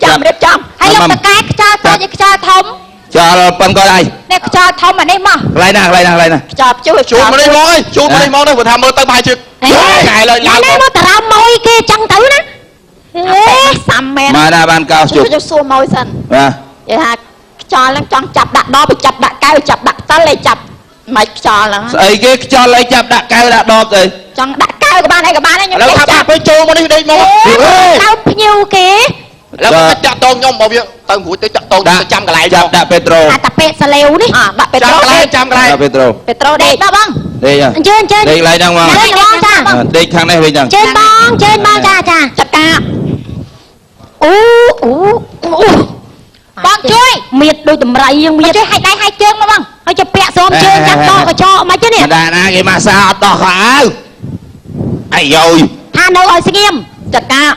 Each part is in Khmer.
chăm hay là cái cha tôi với cha thông cho phân coi đây nè cha thông mà đây mà lại nè chọc chú mà đây môi chú mà đây môi đây vừa tham mơ tới hai chuyện ngày lời làm nó tao môi kia chân tử đó xăm mẹ mà ra ban cao chụp cho xua môi sần vậy ha cho lên cho chập đặt đo bị chập đặt cao chập đặt ta lấy chập mày cho là ấy cái cho lấy chập đặt cao đặt đo rồi cho đặt cao của ba này nhưng đâu tham với chú mà đây môi đâu nhiều kìaแล้วก็จับตรงย่อมบอกว่าเติมหัวจะจับตรงจะจำกันไรจับ đặt Petro แต่เป็ดสเลวนี่บัตรเป็ด จำกันไรจำกันไร đặt Petro เป็ดโตเด็กบ้าง đây nha เชิญ đây lại đang mà đây thằng này bây giờ เชิญบ้างจ้าจัดการบ้างช่วยเมียดโดยตำไรยังเมียดช่วยให้ได้ให้เชิงมาบ้างเขาจะเปะซ้อมเชิงจับต่อก็ชอบมาเจ้าเนี่ย đà na cái mà sao to hả ai rồi ท่านเอาไอ้สกีมจัดการ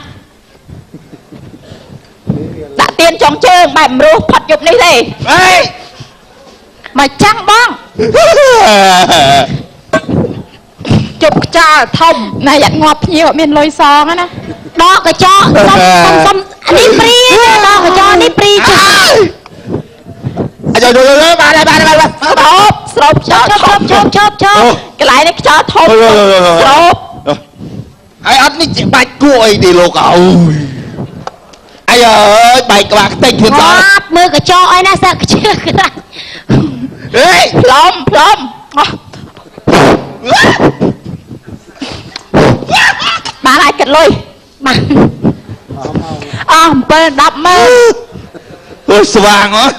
đã tiên trong chương bài mưu phật dục này gì ấy mà trăng băng chụp cha thông này dặn ngọt nhiều miền lôi son á nè đó cái cho xong đi pri đó cái cho đi pri rồi ba đây chộp cái lại đấy cho thông chộp ai ăn đi chỉ bạch cuội thì lục ơi ai ơi bạch các bạn tinh thiên sao mưa cái cho ai na sao cái chưa cái này ê plom bà lại kịch lôi bà bên đập mên ôi vàng hả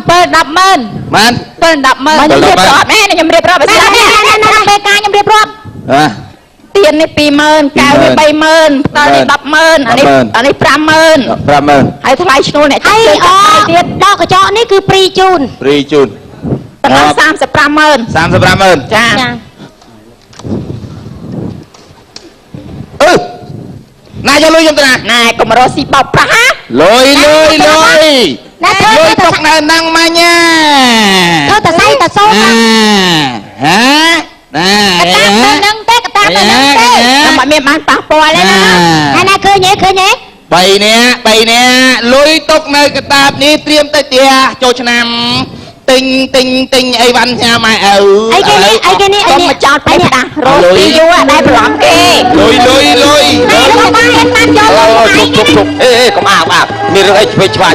bên đập mên man bên đập mên nhầm riệp rọp nè nhầm riệp rọp nè BK nhầm riệp rọp tiền này 20,000 cao này 30,000 ตอนนี้ 10,000 อันนี้ 50,000 ให้ทลายชนูเนี่ยให้ดอกกระเจาะนี่คือปรีจูนประมาณ 35,000 จ้านายจะลุยยังไงนายก็มารอสีเป่าปลาลุยตกนั่งมาเนี่ยเธอแต่ไส้แต่โซ่ฮะกระตากตัวนึงเต้แล้วมันมีมันปากปอยเลยนะนายเคยเนี้ยbay nè lùi tốc nơi cái tạp ní tiêm tay tia cho nằm tinh ai văn nha mày ai cái này con mà chọn phải nè rồi đi vô à đây bỏng kì lùi này nó ba em tan vô chụp ê không ảo miền nước ấy phải chọn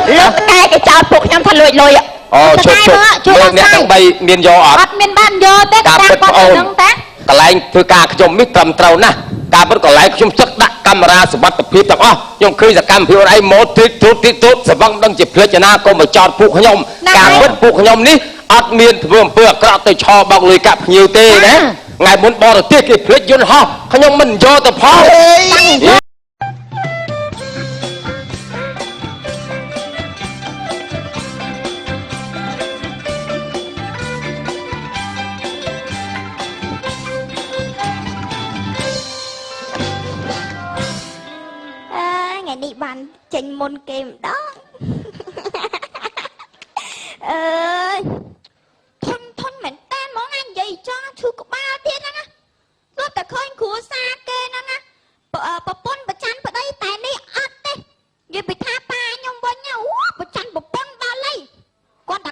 cái chọn phục nhắm thật lùi chụp miền này đang bay miền gió ở miền ban vô tết đang con nâng tết cái nàyคือการขยมมิตรtrâuนะการเป็นก่อนไล่ขยมจักรกรรมราสมบัติพิษต่างยงคือจากการพิวไอ้โมทิทุสบังดังจิบเพลชนะก็มาจอดผูกขยมการเป็นผูกขยมนี้อัดเมียนเพื่อเปลือกกระต่ายชอบังเลยกับหิวเต้นะไงบนบอร์เตี้ยกิเพลชยุนห่อขยมมันโยแต่พอđi bàn trình môn kèm đó thôn mình tên món ăn gì cho thư của ba tiên á lúc ta khơi của xa kê nó nè bà pôn bà chăn bà đây tại đi ớt đi vì bị tha ba nhông bên nhau bà chăn bà pôn ba lấy con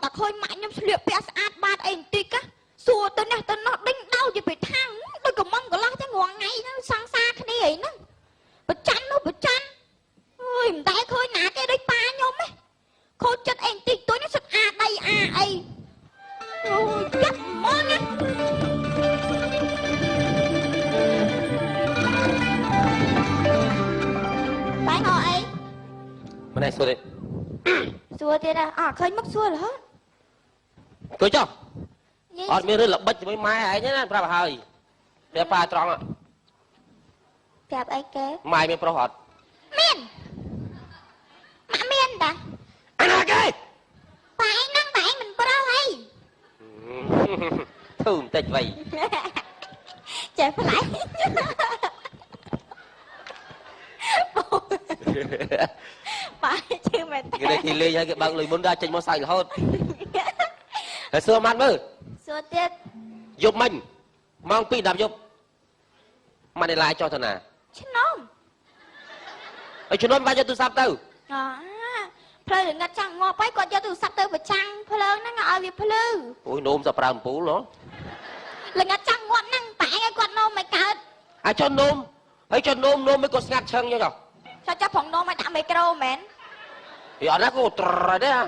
ta khơi mãi nhông liệu bè sát ba anh tì á xua tên nó đinh đau vì bị thang đôi cầm mông của lo thế ngoan ngay nó sang xa cái này ấy nó bà chăn ôi tại khơi nã cái đấy ba nhôm ấy khôi chất anh tì tôi nó sực đây ấy ôi chết món á phải ngồi ấy bên này xua đi xua thế à khơi mất xua là hết cười cho ọt miếng là bách với mai ấy nhá pra hơi để pha tròn ạ kẹp ấy kế mai miếng pro hot miên mà miên đã anh nói cái phải năng tại mình pro hay thùm tịch vậy chạy phải lại phải chứ mày cái này thì lê cái bằng lùi muốn ra trên món xài là hơn hồi xưa ăn mơ xua tiết dục mình mong pi đạp dục mà để lại cho thằng nào chứ nôm ở chỗ nó bao cho tôi sắp đâu ផ្លូវងឹតចាំងងាប់ហើយគាត់យកទូរស័ព្ទទៅប្រចាំងភ្លើងហ្នឹងឲ្យវាភ្លឺ អូយនោមសាប្រើអំពូលហ៎ ល្ងឹតចាំងងាប់ហ្នឹងតែឯងឲ្យគាត់នោមមិនកើត អាចុះនោមហើយចុះនោមមិនក៏ស្ងាត់ឈឹងចឹងចុះ ចាប់ផងនោមឲ្យដាក់មីក្រូមែន ពីអត់ណាក៏ត្រដែរ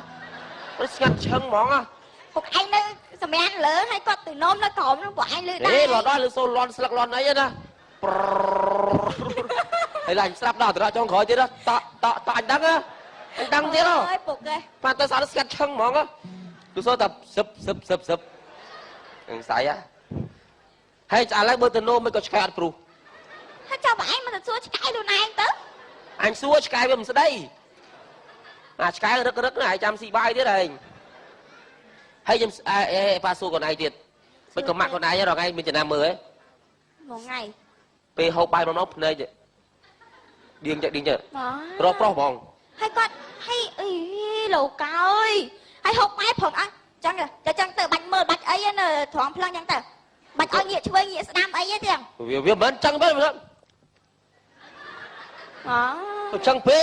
ណាស្ងាត់ឈឹងហ្មង ពួកឯងនៅសម្រាប់លើឲ្យគាត់ទៅនោមនៅក្រោមហ្នឹងពួកឯងលឺដែរ ហេលត់ដល់លឺសូលលន់ស្លឹកលន់អីណាហើយឡាញស្លាប់ដល់ត្រចុងក្រោយទៀតតអញដឹងអញដឹងទៀតហ៎ អើយពុកឯង ប៉ាទៅស្អាតស្ងាត់ឈឹងហ្មងលឺសូតែសឹបហ្នឹងស្អីហើយឥឡូវមើលទៅនោមមិនក៏ឆ្កែអត់ព្រុស ហើយចាំបងឯងមកទៅសួរឆ្កែខ្លួនឯងទៅ អញសួរឆ្កែវាមិនស្ដីអាឆ្កែរឹកណាស់ចាំស៊ីបាយទៀតឯងហើយខ្ញុំប៉ាសួរខ្លួនឯងទៀតមិនក៏ម៉ាក់ខ្លួនឯងរកឯងមានចំណាំមើលហ៎ មួយថ្ងៃ ពេលហូបបាយមកភ្នែកឌៀងទៅរកប្រុសហ្មង ហើយគាត់ហើយអីលោកអើយហើយហុកបែបផងអញ្ចឹងទៅបាច់មើលបាច់អីនៅត្រង់ផ្លឹងអញ្ចឹងទៅបាច់ឲ្យងាកឆ្វេងងាកស្ដាំអីទេ វាមិនអញ្ចឹងទេ អូ ចឹងពេ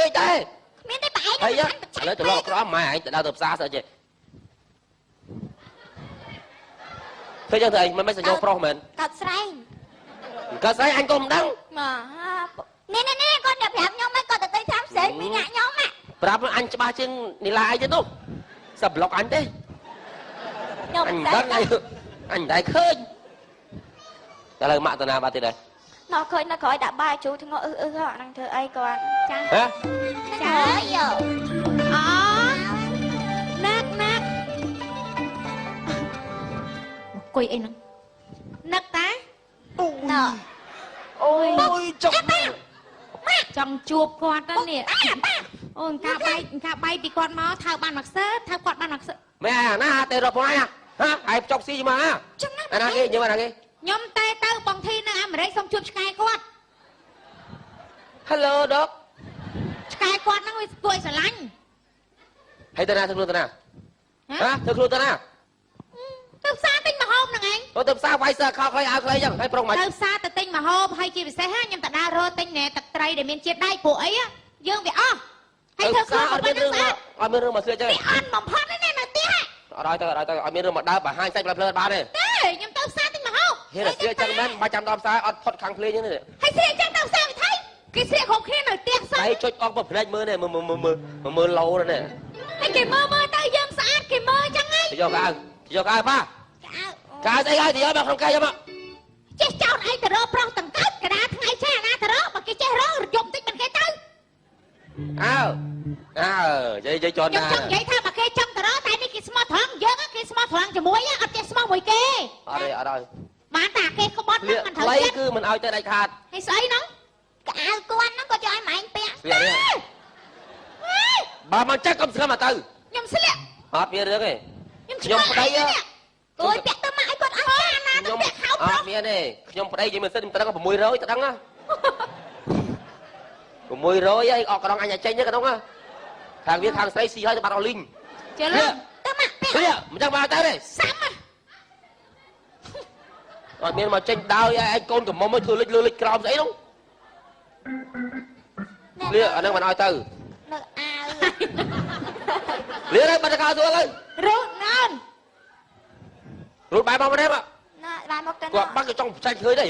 កដែរ គ្មានទេបងឯង ហើយឥឡូវទៅលោកក្រម៉ែឯងទៅដល់ទៅផ្សារស្អីចេះធ្វើចឹងទៅឯងមិនសញ្ញោប្រុសមែន កាត់ស្រែង កើតស្អីអញក៏មិនដឹង នេះគាត់ប្រាប់ខ្ញុំហ្នឹងគាត់ទៅតាមផ្សេងមីងាក់ខ្ញុំ ប្រាប់អញច្បាស់ជាងនីឡាអីទៀតនោះសាប់ប្លុកអញទេ ខ្ញុំ អញមិនដឹងអញមិនដែរឃើញតែឡើយម៉ាក់តាណាបាត់ទៀតដែរ ណោះឃើញនៅក្រោយដាក់បាយជូរធ្ងន់ហ្នឹងធ្វើអីគាត់ចា ហ៎ ចាយោអូណាក់អង្គុយអីហ្នឹងនឹកតាណោះ អូយចុក ចង់ជួបគាត់ទៅនេះអូនកាបាយពីគាត់មកថើបានមកខ្សើថើគាត់បានមកខ្សើ មែនណាតែរកបងឯងហ៎ឯងចុកស៊ីមកហ៎ ចឹងណា អាណាគេញ៉ឹមអាណាគេ ខ្ញុំតែទៅបងធីនៅអាមេរិកសូមជួបឆ្កែគាត់ Hello Doc ឆ្កែគាត់ហ្នឹងវាគួរឲ្យស្រឡាញ់ ហើយតាណាធ្វើខ្លួនតាណាធ្វើខ្លួនតាណា ទៅផ្សារទិញម្ហូបហ្នឹងឯង ទៅផ្សារវាយសើខោខ្លីអាវខ្លីចឹងហើយប្រុងមក ទៅផ្សារទៅទិញម្ហូបហើយជាពិសេសខ្ញុំទៅដើររកទិញទឹកត្រីដែលមានជាតិដែកពួកអីយើងវាអស់ហើយធ្វើខ្លួន អត់មានរឿងមកស្លៀកចឹង វាអន់បំផុតណានៅផ្ទះ អត់ឲ្យទៅអត់មានរឿងមកដើរបង្ហាញសាច់ផ្លើបានទេ ខ្ញុំទៅផ្សារទិញម្ហូប ហេស្លៀកចឹងមែនមិនចាំដល់ផ្សារអត់ផុតខាងភ្លេងហ្នឹង ហើយស្លៀកចឹងទៅផ្សារវិថីគេស្លៀកគ្រប់គ្នានៅផ្ទះសោះ ហើយចុចអស់មកភ្នែកមើលនេះមើលឡូនេះ ហើយគេមើលទៅយើងស្អាតគេមើលចឹងហី យកអាវប៉ាកាស្អីហើយទីឲ្យមកក្នុងកាយមក ចេះចោតឯងទៅរកប្រុសទាំងកើតកដាថ្ងៃឆែអាណាទៅរកបើគេចេះរកយប់តិចមិនគេទៅ អើយាយចន់ ខ្ញុំ ណា ចង់និយាយថាបើគេចង់ទៅរកតែនេះគេស្មោះត្រង់យើងគេស្មោះត្រង់ជាមួយអត់ចេះស្មោះមួយគេ អត់ឲ្យ បានតែគេក្បត់ហ្នឹងមិនត្រូវ ខ្លី ចិត្ត គឺមិនឲ្យទៅដាច់ខាត ហើយស្អីហ្នឹង កៅគាត់ហ្នឹងគាត់យកឲ្យម៉ែងពាក់ ស្លៀកនេះបើមកចាក់កុំស្ងើមកទៅ ខ្ញុំស្លៀក អត់មានរឿងទេ ខ្ញុំប្តី គួយពាក់ទៅម៉ាក់ឲ្យគាត់អស់ចាណាទៅពាក់ខោ អត់មានទេខ្ញុំប្តីនិយាយមិនសិនមិនដឹង600ទៅដឹងហ៎600ហើយអត់កណ្ដងអញឲ្យចេញទេកណ្ដងខាងវាខាងស្រីស៊ីឲ្យទៅបាត់អស់លីង ជិល ទៅម៉ាក់ពាក់ ស្លៀកមិនចឹងមកទៅទេ សាំ អត់មានមកចេញដើរឯងកូនកំមុំឲ្យធ្វើលិចលើលិចក្រោមស្អីនោះស្លៀកអានឹងមិនឲ្យទៅ នៅអាវ ស្លៀកហើយបាត់តកោសួរហើយ រត់ណាន រួចបាយមកមកទេមក ណាបានមកទៅ គាត់បាក់ចង់ផ្សាច់ឃើញទេ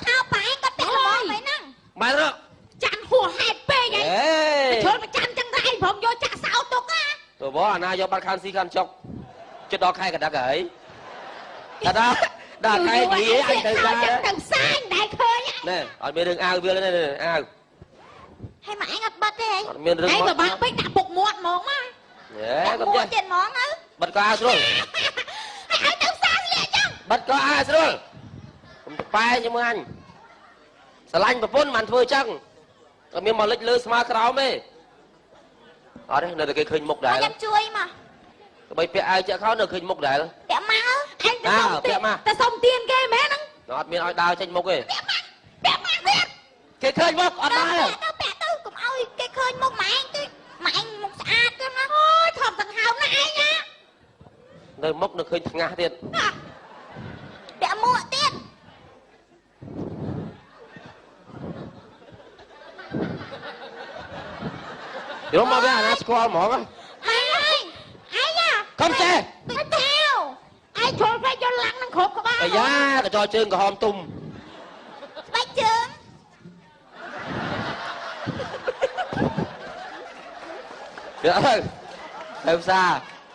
ខោប៉ែគាត់ពាក់ល្មមហ្នឹង បាយរក ចាន់ហួសហេតុពេកហីជុលមកចាន់ចឹងតែឯងព្រមយកចាក់សោទុកណា ទៅបងអាណាយកបាត់ខានស៊ីខានចុកចិត្តដល់ខែកណ្ដាក់ហើយដល់ខែនិយាយអញទៅដែរ ទៅផ្សារដែលឃើញ ណែអត់មានរឿងអាវវាទេអាវ ហើយម៉ែឯងអត់បិទទេ អត់មានរឿង ឯងពិបាកពេកដាក់ពុកមាត់ហ្មងមក កុំចេះ ទៀតហ្មងទៅ បិទក៏អាវស្រួល ហើយទៅផ្សារស្លៀកចឹង បិទក៏អាវស្រួលកុំទៅប៉ែជាមួយអញស្រឡាញ់ប្រពន្ធមិនធ្វើចឹងអត់មានមកលិចលើស្មាក្រោមទេអត់ទេនៅតែគេឃើញមុខដែរ ខ្ញុំជួយមក ទៅបីពាក់អាវចាក់ខោនៅឃើញមុខដែរ ពាក់មក ឯងទៅសុំទៀនគេមែនហ្នឹង អត់មានឲ្យដើរចេញមុខទេ ពាក់មកទៀត គេឃើញមុខអត់ដែរ ទៅពាក់ទៅកុំឲ្យគេឃើញមុខម៉ែឯងទៅម៉ែឯងមុខស្អាតទៅណា អូយថប់ដង្ហើមណាឯងណា នៅមុខនៅឃើញថ្ងាស់ទៀត ពាក់មួកទៀត អ យកមកវាអាណាស្គាល់ហ្មង ai à ខំចេះ tôi theo ai trốn phải cho lăng nó khổ của ba អាយ៉ាកញ្ចោជើងក្រហមទុំ bác chướng យកទៅផ្សារ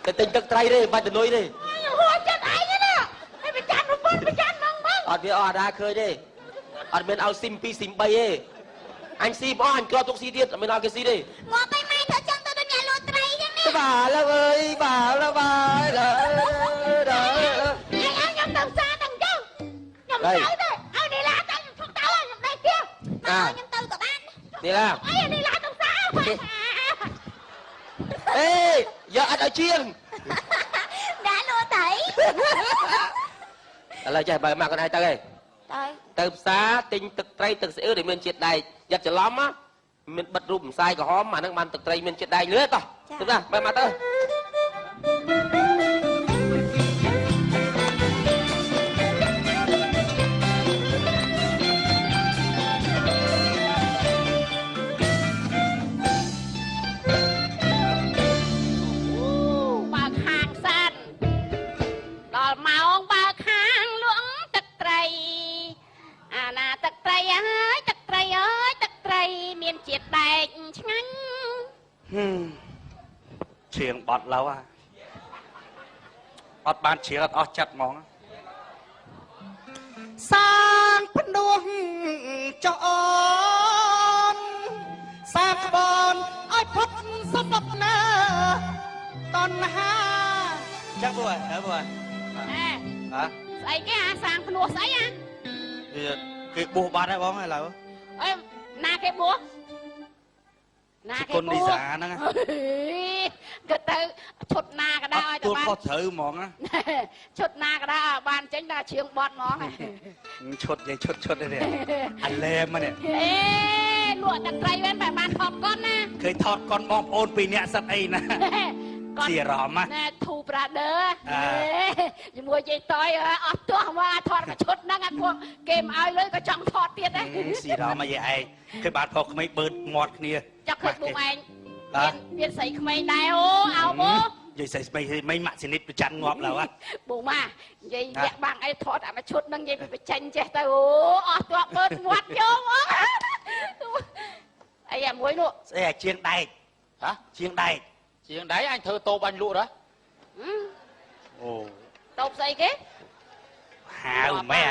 ទៅទិញទឹកត្រីទេបាច់ទៅនុយទេ hùa chết ai vậy nè ai bị chăn nó bớt bị chăn nông bớt អត់វាអត់អាដាឃើញទេអត់មានឲ្យស៊ីម2ស៊ីម3ទេអញស៊ីបងអញគ្រាប់ទុកស៊ីទៀតអត់មានឲ្យគេស៊ីទេ ngồi tay mai thôi chân tôi đến nhà lô tray chứ nè បាទលើអើយបាទលើបាទលើ ai ai nhầm tầng xa tầng chứ nhầm Đây. tới thôi ai đi lá tầng không tao là nhầm đây kia mà À. thôi nhầm từ của bạn នេះឡា ai đi lá tầng xa អេយកអត់ឲ្យជាង đã lô tẩy ឥឡូវចេះបើមកកន្លែងទៅឯង trời ទៅផ្សារទិញទឹកត្រីទឹកស្អ៊ឺដែលមានជាតិដែកយ៉ាត់ច្រឡំណាមានបិទរូបម្សាយក្រហមអាហ្នឹងបានទឹកត្រីមានជាតិដែកលឿតោះទៅណាបើមកទៅ បើខាងសានដល់ម៉ោងបើខាងលក់ទឹកត្រីអាណាទឹកត្រីអើយទឹកត្រីអើយទឹកត្រីមានជាតិដែកឆ្ងាញ់ ឈៀងបត់ឡូវអត់បានជ្រៀងអត់អស់ចិត្តហ្មងសាងភ្នោះចអនសាក្បនឲ្យផុតសពប់ណាតណ្ហាចឹងព្រោះហ៎ព្រោះ អេ ហ៎ ស្អីគេអាសាងភ្នោះស្អីអា គេបួសបាត់ហើយបងឥឡូវ អេណាគេបួសណាគេ គុណ បួ ឌី ស សាហ្នឹង ក៏ទៅឈុតណាក៏ដោយឲ្យ ទួ ទៅ ល បាន ខុសត្រូវហ្មងណា ឈុតណាក៏ដោយបានចេញដល់ជ្រៀងបត់ហ្មង ឈុតនិយាយឈុតនេះអាឡែមនេះ អេលក់ទឹកត្រីវិញបែបបានថតកុនណា ឃើញថតកុនបងប្អូន2នាក់សិតអីណា គាត់ ជាអារម្មណ៍ណា ណែធូប្រាដឺ អើ ជាមួយយាយតយអត់ទាស់មកថតកឈុតហ្នឹងអាពួកគេមកឲ្យលុយក៏ចង់ថតទៀតដែរ ស៊ីរ៉មមកយាយឯងឃើញបានផុសក្មេងបឺតមាត់គ្នា ចង់ឃើញពួកឯង ហ៎ មានស្រីក្មេងដែរអូអោបូ និយាយស្អីស្មីមិនម៉ាក់សនិតប្រច័នងាប់ឡូវហ៎ បងម៉ានិយាយលាក់បាំងអីថតអាមកឈុតហ្នឹងនិយាយពីបច្ចេញចេះទៅអូអស់ទាស់បឺតមាត់យកហ្មងអីអាមួយនោះ ស្អីអាជាងដែកហ៎ជាងដែក ជាងដៃអញធ្វើតូបអញលក់ដែរ អូ តបស្អីគេ ហាវម៉ែ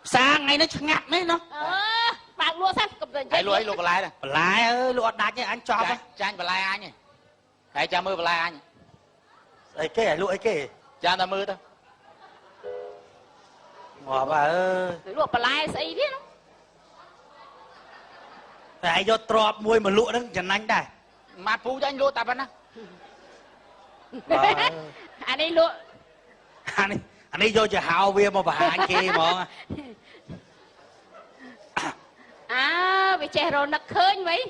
ផ្សារថ្ងៃនេះឆ្ងាត់មែនណោះ អឺបើកលក់សិនកុំទៅនិ ហើ យា យ យ លក់អីលក់បន្លែដែរ បន្លែអើយលក់អត់ដាច់ទេអញចប់ហ៎ ចាញ់បន្លែអញហើយចាំមើលបន្លែអញ ស្អីគេឲ្យលក់អីគេ ចាំតែមើលទៅ ងាប់អើយ លក់បន្លែស្អីទៀតនោះ តែឯងយកទ្របមួយមកលក់ហ្នឹងចំណាញ់ដែរ ម៉ាត់ពូចាញ់លក់តែប៉ុណ្ណា អានេះលក់ អានេះយកទៅហៅវាមកបង្ហាញគេហ្មង អើវាចេះរនឹកឃើញវិញ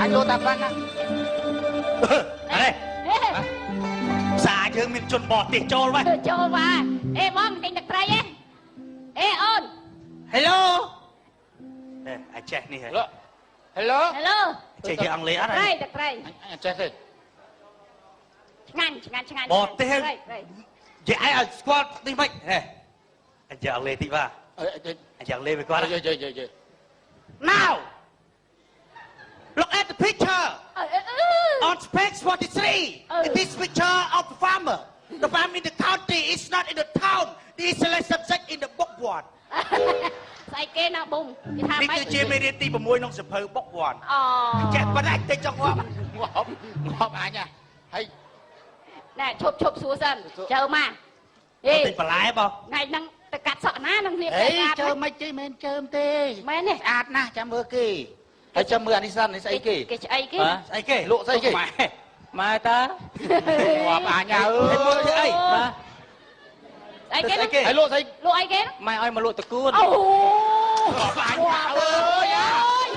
អញលក់តែប៉ុណ្ណា អរេផ្សារយើងមានជនបរទេសចូលវ៉ា ចូលមកអេបងទិញទឹកត្រីអេអូន Hello អាចចេះនេះហ៎ លក់ Hello Hello ចេះជាអង់គ្លេសអត់ ត្រី ហ៎ ទឹកត្រី អញចេះទេ ឆ្ងាញ់ឆ្ងាញ់ឆ្ងាញ់ បរទេស ត្រីត្រី និយាយឲ្យស្គាល់នេះមិនហេអញចេះអង់គ្លេសតិចបាទ អអញចេះអង់គ្លេសវាគាត់ ើយ Now look at the picture on page 43 this picture of the farmer the farm in the county is not in the town this is subject in the book one ស្អីគេណាប៊ុំគេថា នេះ ម៉េច គឺជាមេរៀនទី6ក្នុងសៀវភៅ book one អូ ចេះប៉ុណ្ណាតិចចង់ងាប់ ងាប់អញហើយ ណែឈប់សួរសិនជើមកហេ តិចបន្លែបង ថ្ងៃហ្នឹងទៅកាត់សក់ណានឹងលៀប ហេ កាត់ ជើមិនទេមែនជើមទេ មែនទេ ស្អាតណាស់ចាំមើលគេហើយចាំមើលអានេះសិននេះស្អីគេ គេឆ្អីគេ ស្អីគេ លក់ស្អីគេ ម៉ែតា ងាប់អញអើ ហើយមើលធ្វើអី បាទ ស្អីគេ ស្អីគេ ហើយលក់ស្អី លក់អីគេ ម៉ែឲ្យមកលក់តកួន អូ បាញ់អើយអើយ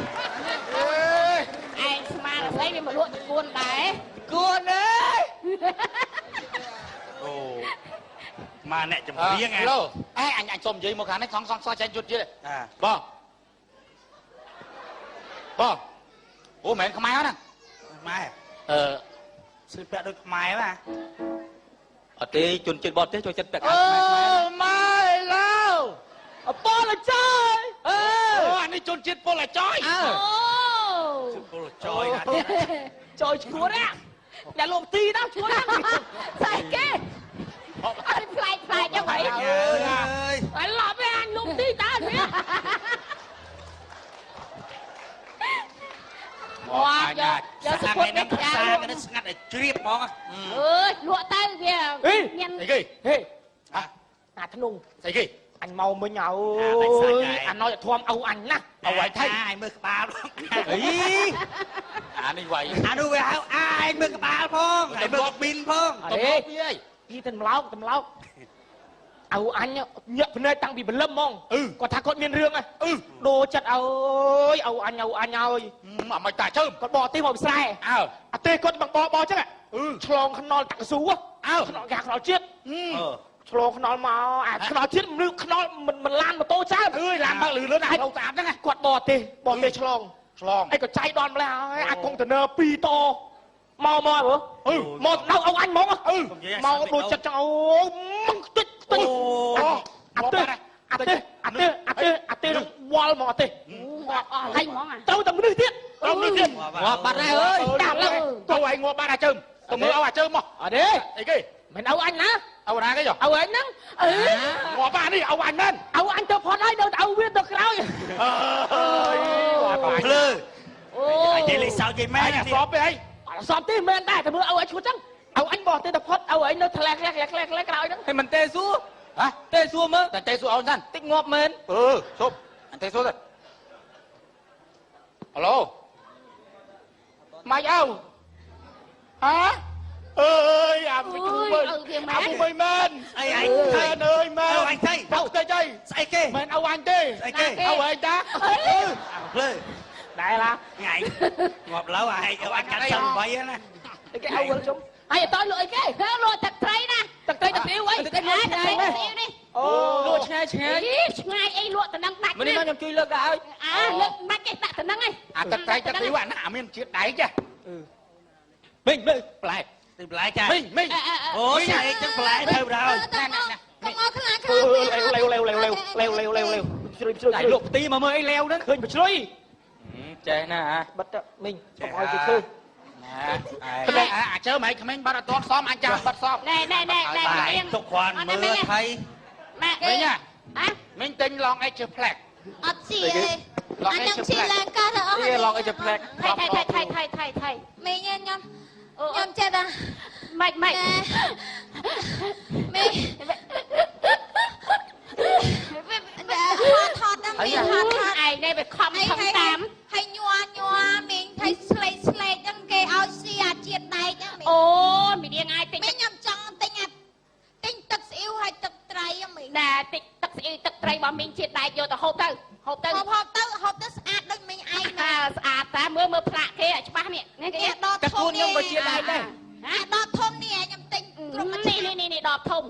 ឯងស្មានស្អីវាមកលក់តកួនដែរ តកួនអើយ អូម៉ែអ្នកចម្រៀង ឡូអេអញសុំនិយាយមកខាងនេះសងសោះចាញ់យុទ្ធទៀត អា បង បងអូមិនមែនខ្មែរណា ម៉ែ ស្លៀកពាក់ដូចខ្មែរណា អត់ទេជនជាតិបរទេសចូលចិត្តពាក់អាវខ្មែរម៉ែឡាវពលចយអូអានេះជនជាតិពលចយ អូ ពលចយណា ចយឈួតណាអ្នកលោកទីណាឈួតណាស្អីគេអត់ផ្លែកយ៉ាងហី អើយ អញឡប់ឯងលោកទីតើវាមកយកសុភមង្គល សា ចា គេស្ងាត់ឲ្យជ្រាបហ្មង អើយលក់ទៅវាមាន អីគេហេ អាធ្នុង ស្អីគេ អញមកមិញអើយអាណយធំអូអញណា เอาไว้ថៃឲ្យមើលក្បាល អីអានេះវាយ អានោះវាហៅអាយមើលក្បាលផងឲ្យមើលប៊ីនផង អរេពីទៅម្លោកអូអញញាក់ភ្នែកតាំងពីព្រលឹមហ្មងគាត់ថាគាត់មានរឿងហ៎ដូរចិត្តអើយអូអញអើយ អាមិនតាជើម គាត់បកទីមកស្រែ អើ អាទេគាត់បបចឹងឆ្លងខ្នល់តាក់ស៊ូខ្នល់ខ្នល់ជាតិឆ្លងខ្នល់មកអាខ្នល់ជាតិមនុស្សខ្នល់មិនឡានម៉ូតូចើអើយឡានបើលឺលឿនហើយស្អាតហ្នឹងគាត់បកទេឆ្លង ឆ្លង អីក៏ចៃដនម្លេះហើយអាកុងតឺន័រ2តមកមើលមកដៅអូអញហ្មងមកដូចចិត្តចឹងអូមកតិចអាទេវល់មកអាទេអស់ហើយហ្មងទៅតែមនុស្សទៀត ងាប់បាត់ហើយអើយ ដាក់ឡើង ទៅឲ្យងាប់បាត់អាជើមទៅមើលឲ្យអាជើមមក អត់ទេ អីគេ មិនអូអញណា អូណាគេចុះ អូអញហ្នឹងងាប់បាត់នេះអូអញមែន អូអញទៅផុតហើយនៅតែអូវាទៅក្រោយ អើយងាប់បាត់ ភ្លើ អូ ឲ្យនិយាយលេខសើចគេមែ អ ន ញសពទេអី អត់សមទេមែនដែរតែមើលអូអញឈួតចឹងអូអញបោះទៅផុតអូអញនៅថ្លែក្រោយហ្នឹង ហើយមិនទេសួរហ៎ទេសួរមើលតែទេសួរអូនសិន តិចងាប់មែន សុបអញទេសួរទៅហៅឡូម៉េចអើហ៎អើយអាមិនជួយមើលអាមិនមែន អីអញ ថៃ ថៃ អើយមែន អញថៃ ទៅទៅចៃ ស្អីគេ មែនអូអញទេ ស្អីគេ អូអញតា ភ្លើ ដែរឡា ថ្ងៃងាប់ឡូវអាហែកអញកាត់ចង់3ណា គេអូវិលជុំហើយតើលក់អីគេលក់ទឹកត្រីណាទឹកត្រីទឹកព្រាវអីទឹកត្រីឆ្ងាយនេះ អូលក់ឆ្ងាយឆ្ងាយ ឆ្ងាយអីលក់តំណឹងដាច់ មិននេះខ្ញុំជួយលើកដាក់ឲ្យ លើកបាច់គេដាក់តំណឹងឯង អាទឹកត្រីទឹកទីវ៉ាណាមានជាតិដែកចាមិញប្លែក ទីបន្លែចា មិញ អូយស្អីចឹងបន្លែទៅដល់ ទៅមកខ្លាំងខ្ លេវជ្រុយ តែលក់ផ្ទីមកមើលអីលេវហ្នឹង ឃើញបជ្រុយ ចេះណា បិទមិញកុំឲ្យគេឃើញ ណាអាចជើម៉េចក្មេងបាត់អត់ទាន់សមអញចាំបាត់សម ណែ ទុកគ្រាន់មើលថៃ ម៉ាក់ មិញហ៎ ហ៎ មិញទិញឡងអេជផ្លែក អត់ស៊ីអីអានឹងស៊ីឡើងកើតទៅអស់ នេះឡងអេជផ្លែក ថៃមីងខ្ញុំចេះថា ម៉េច មីង ថតហ្នឹងមីងថត ឯងនេះវាខំតាម ហើយញ័រមីងថៃស្លេកហ្នឹងគេឲ្យស៊ីអាជាតិដែកហ្នឹងមីង អូមីនាងឯងតិច មីងខ្ញុំចង់ទិញទឹកស្អ៊ីវហើយទឹកត្រីហ្នឹងមីង ណាតិចទឹកស្អ៊ីទឹកត្រីរបស់មីងជាតិដែកយកទៅហូបទៅហូបទៅ ហូបទៅស្អាតដូចមីងឯង ស្អាតតែមើលផ្លាកគេច្បាស់នេះគេ ដក តែ ធំ គូនខ្ញុំក៏ជាតិដែកដែរ អាដកធំនេះខ្ញុំទិញគ្រប់មួយ នេះដបធំ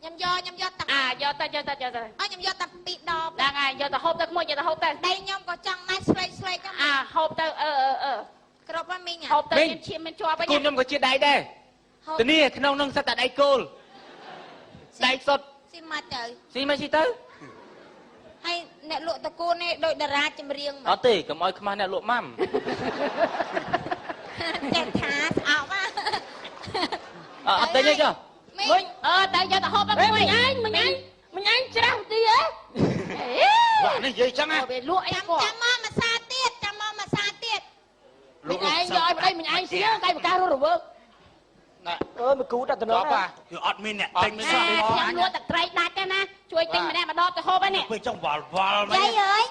ខ្ញុំយកតា យកទៅ ខ្ញុំយកតា2ដប ហ្នឹងហើយយកទៅហូបទៅមួយយកទៅហូបទៅ ដៃខ្ញុំក៏ចង់ណែស្លេកហ្នឹង ហូបទៅគ្រប់ហើយមីង ហូបទៅមានឈាមមានជាប់វិញ គូនខ្ញុំក៏ជាតិដែកដែរទៅនេះក្នុងនឹងសិតតែដៃគោលដែកសុត ស៊ីមកទៅ ស៊ីមិនស៊ីទៅ ហើយអ្នកលក់តកូននេះដូចតារាចម្រៀង អត់ទេកុំឲ្យខ្មាស់អ្នកលក់ម៉ាំ ចេះថាស្អប់ហ่ะ អត់ទេទេចុះ មីង តែយកទៅហូបទៅមួយមិញឯងច្រាស់ទីហ៎ វ៉ានេះនិយាយចឹងណា វាលក់អី ចាំ គាត់ មកមួយសាទៀត មិញឯងយកឲ្យប្តីមិញឯងសៀកាយបការរវើកណាមកគូដាក់តំណង គឺអត់មានអ្នកទិញមិនសោះ ខ្ញុំលក់ទឹកត្រីដាច់ទេណាជួយទិញម្នាក់ម្ដងទៅហូបហ្នឹង ពេលចង់វល់មក យាយអើយ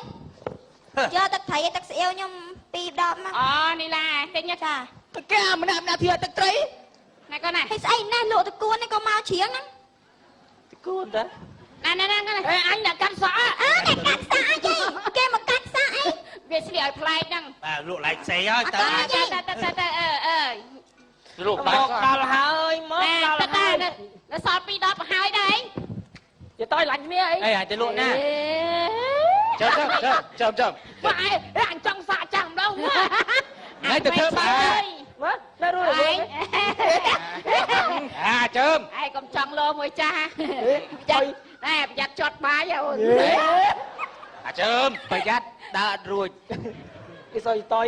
យកទឹកត្រីទឹកស្អៀវខ្ញុំ2ដបមក នេះឡាទិញចា គេម្នាក់ទីទឹកត្រី ណែកូនណា ហើយស្អីណែលក់តកូននេះក៏មកជ្រៀងហ្នឹង គូនតា ណែអញអ្នកកាត់សក់ អ្នកកាត់សាក់អីគេមកកាត់សាក់អី វាស្លៀកឲ្យប្លែកហ្នឹង បាទលក់ឡៃផ្សេងហើយតើ លោកបាក់ដល់ហើយមក តែនៅសល់2ដបហើយដែរទៅតើឡាញ់គ្នាអី អីអាចទៅលក់ណាចាំ បាទអញចង់សាក់ចាំម្ដ ងហើយទៅធ្វើបាមកទៅរួចជើម ហើយកុំចង់លោមួយចាស់ចាស់តែប្រយ័ត្នចត់បាយអូន ជើមប្រយ័ត្នដើរអត់រួចអ៊ីសុយតយ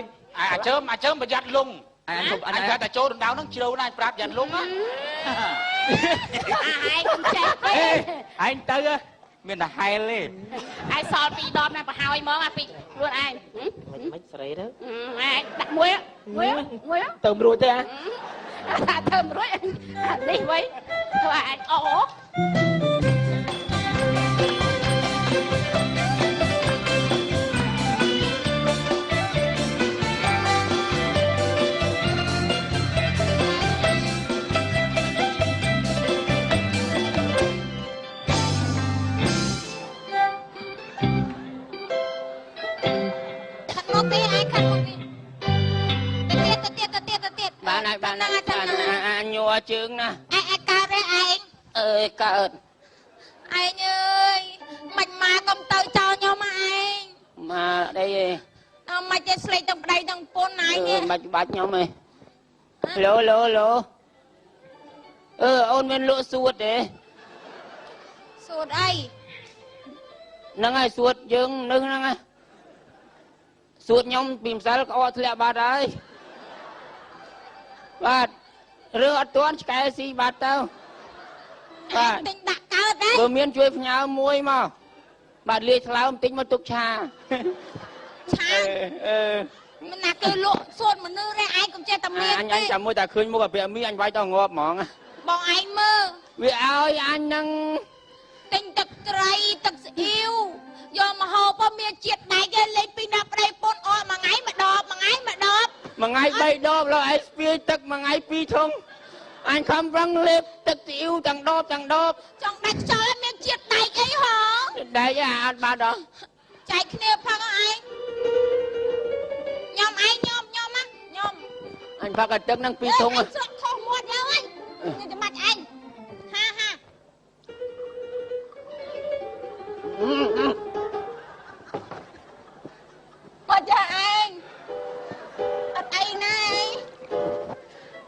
ជើមប្រយ័ត្នលងអញថាតែចូលដណ្ដៅហ្នឹងជ្រៅណាស់ប្រាប់យ៉ាងលងណាឯងកុំចេះទេឯងទៅមានតែហែលទេឯងសល់2ដបណាប្រហើយហ្មងអាពីខ្លួនឯងមិនស្រីទៅឯងដាក់មួយទៅរួចទេអាធ្វើរួចនេះវិញធ្វើឯងអូបានញ័រជើងណាឯងកើតទេឯងអើយកើតឯងអើយមិនមកកុំទៅចោលខ្ញុំឯងមកអីអើមិនទេស្លេកទាំងប្តីទាំងប្រពន្ធឯងនេះមិនបាច់ខ្ញុំទេឡូអូនមានលក់សួតទេសួតអីហ្នឹងហើយសួតយើងនឹងហ្នឹងហើយសួតខ្ញុំពីម្សិលក្អកធ្លាក់បាត់ហើយបាទរឿងអត់ទាន់ឆ្កែស៊ីបាត់ទៅបាទទិញដាក់កើតទេបើមានជួយផ្ញើមួយមកបាទលាយថ្លើមទិញមកទុកឆាមិនណាគេលក់សួតមនុស្សទេឯងកុំចេះតែមានអញចាំមួយតែឃើញមុខអាពាក់មីអញវាយទៅងាប់ហ្មងបងឯងមើលវាឲ្យអញនឹងទិញទឹកត្រីទឹកស្អ៊ីវយកមកហូបមានជាតិដែកឯងលេងពីណាប្តីពុនអស់មួយថ្ងៃម្ដងមួយថ្ងៃ3ដបលោកឯងស្ពាយទឹកមួយថ្ងៃ2ធុងអញខំប្រឹងលេបទឹកស៊ីអ៊ូទាំងដបចង់ដាច់ខ្យល់មានជាតិដែកអីហ៎ដែកអត់បានដល់ចែកគ្នាផឹកឯងខ្ញុំអញផឹកទឹកនឹង2ធុងស្រុកខុសមាត់យកហើយចាំបាច់ឯងហាបាច់ឯងអត់អីណា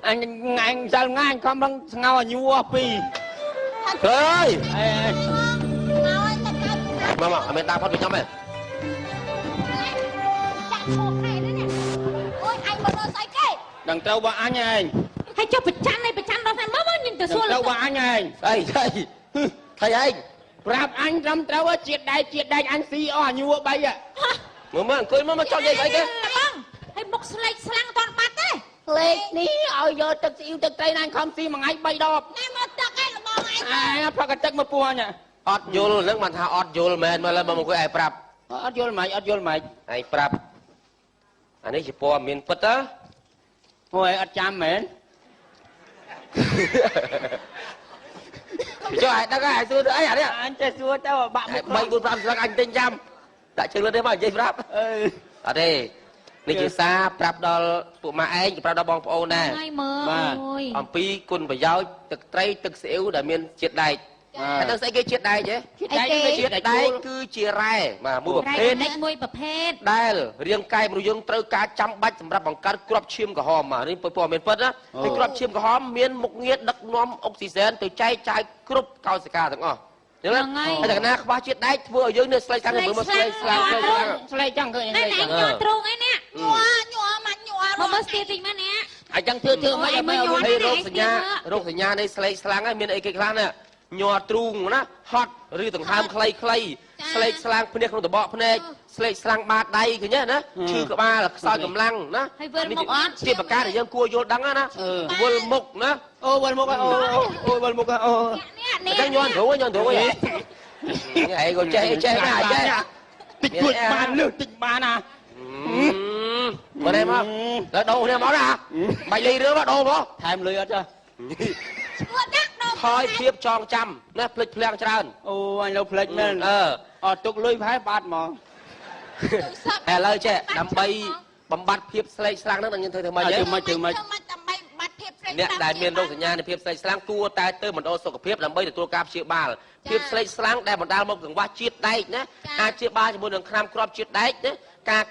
អញងាញ់សាល់ងាញ់ខំប្រឹងស្ងោញួរពីអើយមកអមេតាផុតពីខ្ញុំទេចាក់ឈោកណែនេះអូយអញមករកស្អីគេដឹងត្រូវបងអញឯងហើយចុះប្រចាំដល់ថាមើលញ៉ឹងទៅសួរត្រូវបងអញឯងស្អីថៃឯងប្រាប់អញត្រឹមត្រូវជាតិដែកអញស៊ីអស់ញួរ3មើលអង្គុយមកចង់និយាយស្អីគេបងហើយមុខស្លេកស្លាំងអត់ទាន់បាត់ទេលេខនេះឲ្យយកទឹកស៊ីអ៊ីវទឹកត្រីណាខំស៊ីមួយថ្ងៃ3ដបណែមកទឹកឯងលបងឯងផឹកទឹកមកពោះអញអត់យល់ហ្នឹងបានថាអត់យល់មែនមើលមកអង្គុយឯងប្រាប់អត់យល់មិនឯងប្រាប់អានេះជាពណ៌មានពិតអូយអត់ចាំមែនចុះឯងដឹងហើយសួរទៅអីអានេះអញចេះសួរទៅបាក់មុខ3 4 5ស្លឹកអញទិញចាំដាក់ជើងលើនេះមកនិយាយប្រាប់អត់ទេនេះជាសារប្រាប់ដល់ពួកម៉ាក់ឯងប្រាប់ដល់បងប្អូនដែរបាទអំពីគុណប្រយោជន៍ទឹកត្រីទឹកស្អ៊ីវដែលមានជាតិដែកតែដឹងស្អីគេជាតិដែកទេជាតិដែកគឺជារ៉ែបាទមួយប្រភេទដែលរាងកាយមនុស្សយើងត្រូវការចាំបាច់សម្រាប់បង្កើតគ្រាប់ឈាមក្រហមនេះព័ត៌មានពិតណាហើយគ្រាប់ឈាមក្រហមមានមុខងារដឹកនាំអុកស៊ីហ្សែនទៅចែកចាយគ្រប់កោសិកាទាំងអស់ចឹងណាហើយតែកណាខ្វះជាតិដែកធ្វើឲ្យយើងនៅស្លេកខាងមើលស្លេកស្លេកចឹងឃើញស្លេកចឹងញ័រទ្រូងឯនេះញ័រមកមើលស្ទាតិចមកនេះហើយចឹងធ្វើមិនឲ្យឲ្យរោគសញ្ញានៃស្លេកស្លាំងហើយមានអីគេខ្លះណាញ័រទ្រូងណាហត់ឬដង្ហើមខ្លីស្លេកស្លាំងភ្នែកក្នុងតបកភ្នែកស្លេកស្លាំងបាតដៃឃើញទេណាឈឺក្បាលខ្សោយកម្លាំងណានេះជាប្រការដែលយើងគួរយល់ដឹងណាវល់មុខណាអូវល់មុខអូវល់មុខអូនេះញ័រទ្រូងឯងក៏ចេះណាចេះតិចទួចបានលឺតិចបានណាមកđâyមកដល់ដូរគ្នាមកណាបាច់លីរឿងមកដូរមកថែមលុយអត់ចាថយភាពចងចាំណាភ្លេចភ្លាំងច្រើនអូអញនៅភ្លេចមែនអត់ទុកលុយប្រហែលបាត់ហ្មងតែឥឡូវចេះដើម្បីបំបត្តិភាពស្លេកស្លាំងហ្នឹងនឹងធ្វើម៉េចដើម្បីបាត់ភាពស្លេកអ្នកដែលមានរោគសញ្ញានៃភាពស្លេកស្លាំងគួរតែទៅមណ្ឌលសុខភាពដើម្បីទទួលការព្យាបាលភាពស្លេកស្លាំងដែលបណ្ដាលមកកង្វះជាតិដែកណាអាចព្យាបាលជាមួយនឹងថ្នាំគ្រាប់ជាតិដែកណា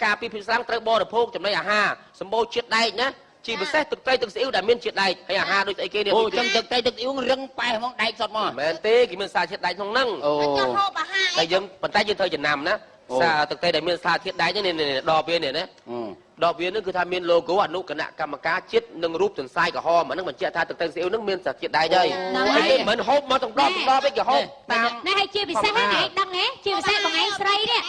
ការពីភាសាត្រូវបរិភោគចំណីអាហារសម្បូរជាតិដែកណាជាពិសេសទឹកត្រីទឹកស៊ីអ៊ីវដែលមានជាតិដែកហើយអាហារដូចស្អីគេនេះអូចឹងទឹកត្រីទឹកស៊ីអ៊ីវរឹងប៉ែហ្មងដែកសុតមកមែនទេគេមានសារជាតិដែកក្នុងហ្នឹងអូតែយើងប៉ុន្តែយើងត្រូវចំណាំណាសារទឹកត្រីដែលមានសារជាតិដែកនេះដបវានេះណាដបវានេះគឺថាមាន logo អនុគណៈកម្មការជាតិនិងរូបទន្សាយក្រហមអាហ្នឹងបញ្ជាក់ថាទឹកត្រីស៊ីអ៊ីវហ្នឹងមានសារជាតិដែកហើយមិនហូបមកទាំងដបឯងគេហូបតាមណែហើយជាពិសេសហ្នឹងឯងដឹងហ៎ជាពិសេសបងឯងស្រីនេះ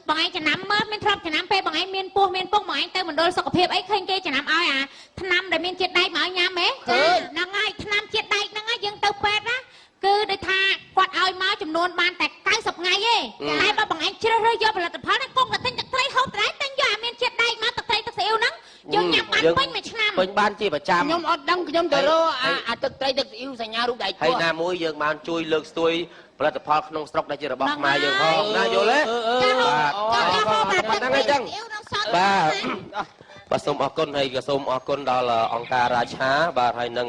បងឯងចំណាំមើលមានធ្លាប់ចំណាំពេលបងឯងមានពោះមានពុកបងឯងទៅមណ្ឌលសុខភាពអីឃើញគេចំណាំឲ្យអាថ្នាំដែលមានជាតិដែកមកឲ្យញ៉ាំហ៎ហ្នឹងហើយថ្នាំជាតិដែកហ្នឹងហើយយើងទៅពេទ្យណាគឺដូចថាគាត់ឲ្យមកចំនួនបានតែ90ថ្ងៃទេតែបើបងឯងជ្រើសរើសយកផលិតផលហ្នឹងគង់តែទិញទឹកត្រីហូបតែទិញយកអាមានជាតិដែកមកទឹកត្រីទឹកស៊ីអ៊ីវហ្នឹងយើងញ៉ាំបានពេញមួយឆ្នាំពេញបានជាប្រចាំខ្ញុំអត់ដឹងខ្ញុំទៅរកអាទឹកត្រីទឹកស៊ីអ៊ីវសញ្ញារូបដែកហើយណាមួយយើងបានជួយលើកស្ទួយផលិតផលក្នុងស្រុកដែលជារបស់ខ្មែរយើងផងណាយល់ទេបាទហ្នឹងហើយចឹងបាទសូមអរគុណហើយក៏សូមអរគុណដល់អង្គការរាជហាបាទហើយនឹង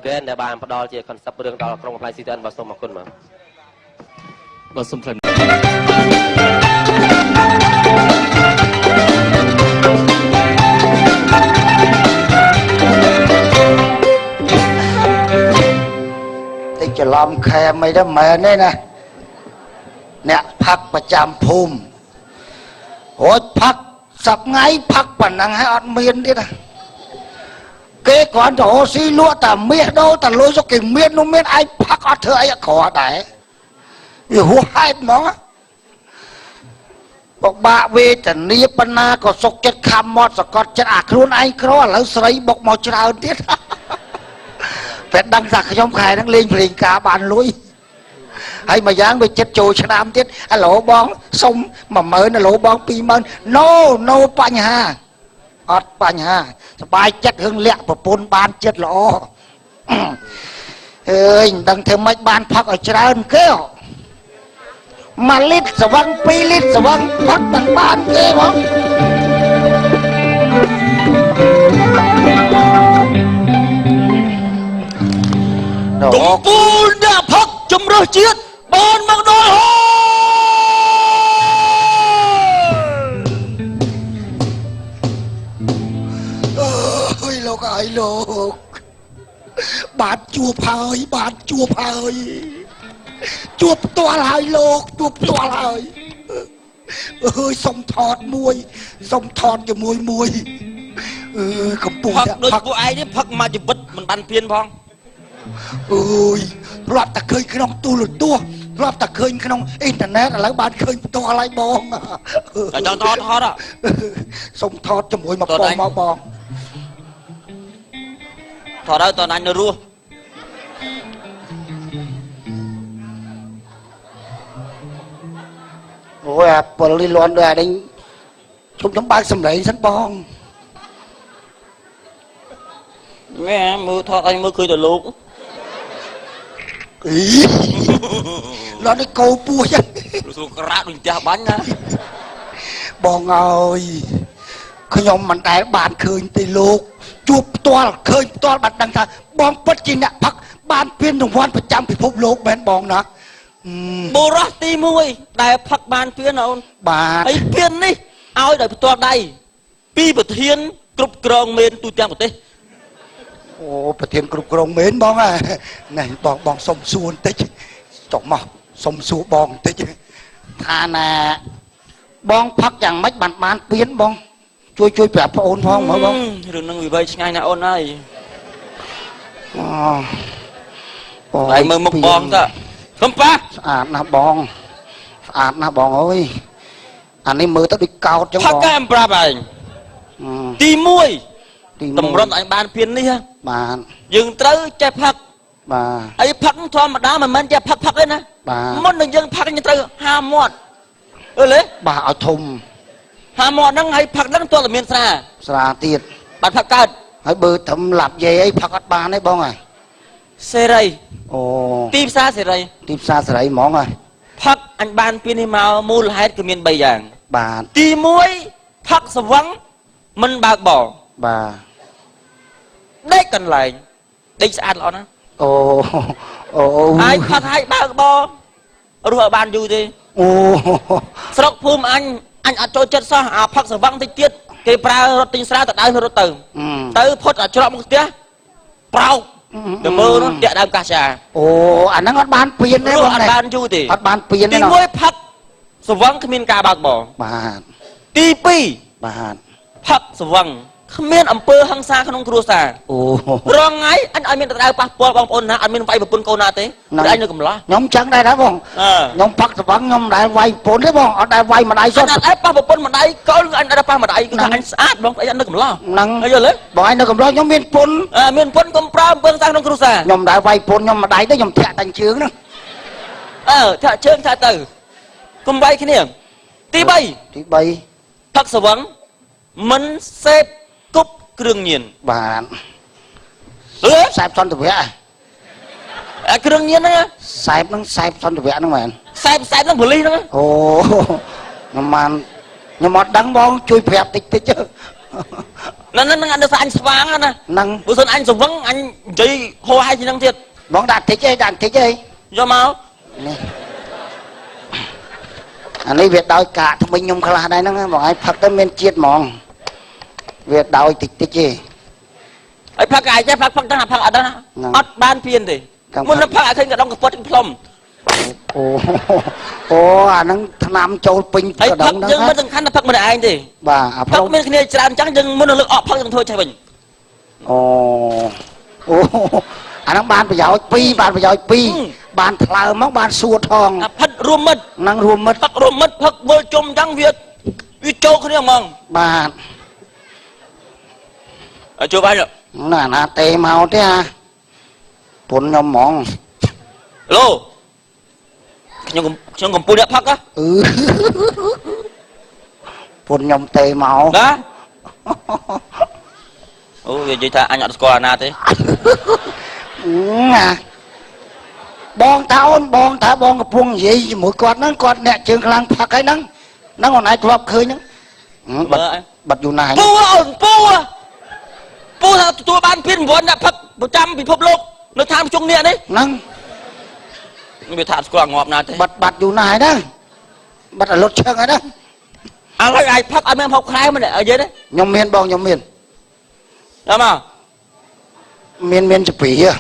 គេដែលបានផ្ដល់ជា concept រឿងដល់ក្រុមផ្លែស៊ីតនបាទសូមអរគុណបាទសូមថ្លែងតិចច្រឡំខែមិនទៅមែនទេណាអ្នកផឹកប្រចាំភូមិរួចផឹកសប្ងៃផឹកប៉ុណ្ណឹងហើយអត់មានទៀតណាគេគ្រាន់តែអូស៊ីលក់តែមាសដូរតែលុយសុកគេមាននោះមានឯងផឹកអត់ធ្វើអីអក្រក់ដែរវាហួសហេតុហ្មងបបាក់វេទនាបណ្ណាក៏សុកចិត្តខំមកសកត់ចិត្តអាខ្លួនឯងក្រឥឡូវស្រីបុកមកច្រើនទៀតតែដឹងថាខ្ញុំខែហ្នឹងលេងភ្លេងការបានលុយហើយមួយយ៉ាងវាចិត្តចូលឆ្នាំទៀតឥឡូវបងសុំ10000ឥឡូវបង20000 no បញ្ហាអត់បញ្ហាសบายចិត្តរឿងលាក់ប្រពន្ធបានចិត្តល្អអើយមិនដឹងធ្វើម៉េចបានផឹកឲ្យច្រើនគេ1លីត្រស្វឹង2លីត្រស្វឹងផឹកមិនបានគេបងកំពូលអ្នកផឹកជំរឹះជាតិបានមកដល់ហើយអើយលោកអើយលោកបានជួបហើយបានជួបហើយជួបផ្ទាល់ហើយលោកជួបផ្ទាល់ហើយអើយសុំថតមួយសុំថតជាមួយមួយកំពុងផឹកដូចពួកឯងនេះផឹកមកជីវិតមិនបានពៀនផងអើយធ្លាប់តែឃើញក្នុងទូរទស្សន៍ធ្លាប់តែឃើញក្នុងអ៊ីនធឺណិតឥឡូវបានឃើញផ្ទាល់ហើយបងតែចង់ថតសុំថតជាមួយមកបងមកបងថតហើយតើអញនៅរស់អូយអាពលនេះលន់ដូចអានេះខ្ញុំបើកសំឡេងសិនបងមែនមើលថតអញមើលឃើញតែលោកអីលន់នេះកោពោះចឹងសួរក្រាក់ដូចចាស់បាញ់ណាបងអើយខ្ញុំមិនដែលបានឃើញទេលោកជួបផ្ទាល់ឃើញផ្ទាល់បានដឹងថាបងពិតជាអ្នកផឹកបានពានរង្វាន់ប្រចាំពិភពលោកមែនបងណាបុរសទី1ដែលផឹកបានពានអូនបាទហើយពាននេះឲ្យដោយផ្ទាល់ដៃពីប្រធានគ្រប់គ្រងមេនទូទាំងប្រទេសអូប្រធានគ្រប់គ្រងមេនបងណែបងសុំសួរបន្តិចចុះមកសុំសួរបងបន្តិចថាណាបងផឹកយ៉ាងម៉េចបានពានបងជួយប្រាប់ប្អូនផងមើលបងរឿងនឹងវិវ័យឆ្ងាយណាអូនហើយអូឯងមើលមុខបងតើកំប៉ាស្អាតណាស់បងស្អាតណាស់បងអើយអានេះមើលទៅដូចកោតចឹងបងផឹកកែមប្រាប់ឯងទី1តម្រុំអញបានពៀននេះបាទយើងត្រូវចេះផឹកបាទហើយផឹកធម្មតាមិនមែនចេះផឹកទេណាបាទមុននឹងយើងផឹកយើងត្រូវហាមាត់អើលេបាទឲ្យធំហាមាត់ហ្នឹងហើយផឹកហ្នឹងទាល់តែមានស្រាទៀតបានផឹកកើតហើយបើត្រឹមឡាប់យាយអីផឹកអត់បានទេបងសេរីអូទីផ្សារសេរីទីផ្សារសេរីហ្មងហើយផឹកអញបានពីនេះមកមូលហេតុគឺមាន3យ៉ាងបាទទី1ផឹកស្វឹងមិនបើកបោបាទដេកកន្លែងដេកស្អាតល្អណាស់អូហើយផឹកឲ្យបើកបោរស់ឲ្យបានយូរទេអូស្រុកភូមិអញ anh ở trôi chết sao à phật sở văng thì tiết cái pra rốt tinh sra tại đây rốt từ phốt ở chỗ một tía prao đừng mơ nó chạy đam cà xà anh nó bán pin đấy luôn ăn ban chui thì bán pin đấy nó mới phật sở văng không cà bạc bỏ ti pi phật sở văng không miên ẩm pơ hăng xa không cua xà rong ấy anh ai miên tại pa po bong ôn na anh miên bay bập con na thế anh nó cầm lá nhóm trắng đây đó bông nhóm phật sở văng nhóm đại vay pôn đấy bông ở đại vay mà đại xuất anh pa bập con mà đại có anh đã pa mà đại anh sát bông anh nó cầm lá năng bây giờ lấy bọn anh nó cầm lo nhóm miên pôn cầm pra bưng sang trong cua xà nhóm đại vay pôn nhóm mà đại tới nhóm thẹn thành chướng đó thẹn chướng thẹn từ cầm bay cái này tí bay phật sở văng mình xếp cúp kêu nhiên bạn sạp son từ vẽ kêu nhiên đó sạp son từ vẽ nó mà sạp nó vừa ly đó nhưng mà đắng bong chui phẹp tích chứ nó ăn được anh sáng nè năng bữa xuân anh dùng vắng anh chơi hô hai chi năng thiệt bóng đạt thích ấy do máu anh ấy Việt đòi cả thông minh nhung khá đây nóบอกให้พักต้นเมนเจียดมองเวียดดาวติดติดจีไอ้พักไอ้ใช่พักตั้งพักอะไรนะอัดบ้านเพียนดิมันพักไอ้ขึ้นกับดองกับปอดพลมโอ้อันนั้นนำโจลปิง ไอ้พักยังไม่ถึงขั้นพักมันไอ้ดิบ่าพักไม่ขึ้นจานจังยังมันเลือกออกพักยังทั่วใช่ไหมโอ้อันนั้นบ้านประหยัดปีบ้านประหยัดปีบ้านทลายมักบ้านสัวทองพัดรวมมัดนั่งรวมมัดพักรวมมัดพักเบอร์จมจังเวียดวิโจเขาเนี่ยมองบ้านchưa bay rồiน่ะเตะเมาเตี้ยปุ่นยมมองโลยังผมปูเด็กพักอะปุ่นยมเตะเมานะโอ้ยจีท่าanh ở square na thếบองตาอ้นบองตาบองกับพวงยี่หมูกอดนั่งกอดเนี่ยเชิงกลางพักไอ้นั่งนั่งวันไหนกรอบเคยนั่งบัดอยู่ไหนปูตัวบ้านพินวนน่ะพักประจำพิภพโลกในทางช่วงเนี้ยนี่นั่งไปถามสกวางงอบนาเต้บัดอยู่ไหนนะบัดรถเชิงไงนะอะไรไอ้พักไอ้แม่พักคล้ายมันเนี่ยเยอะเลยยมเมียนบองยมเมียนแล้วมาเมียนจะปีอ่ะ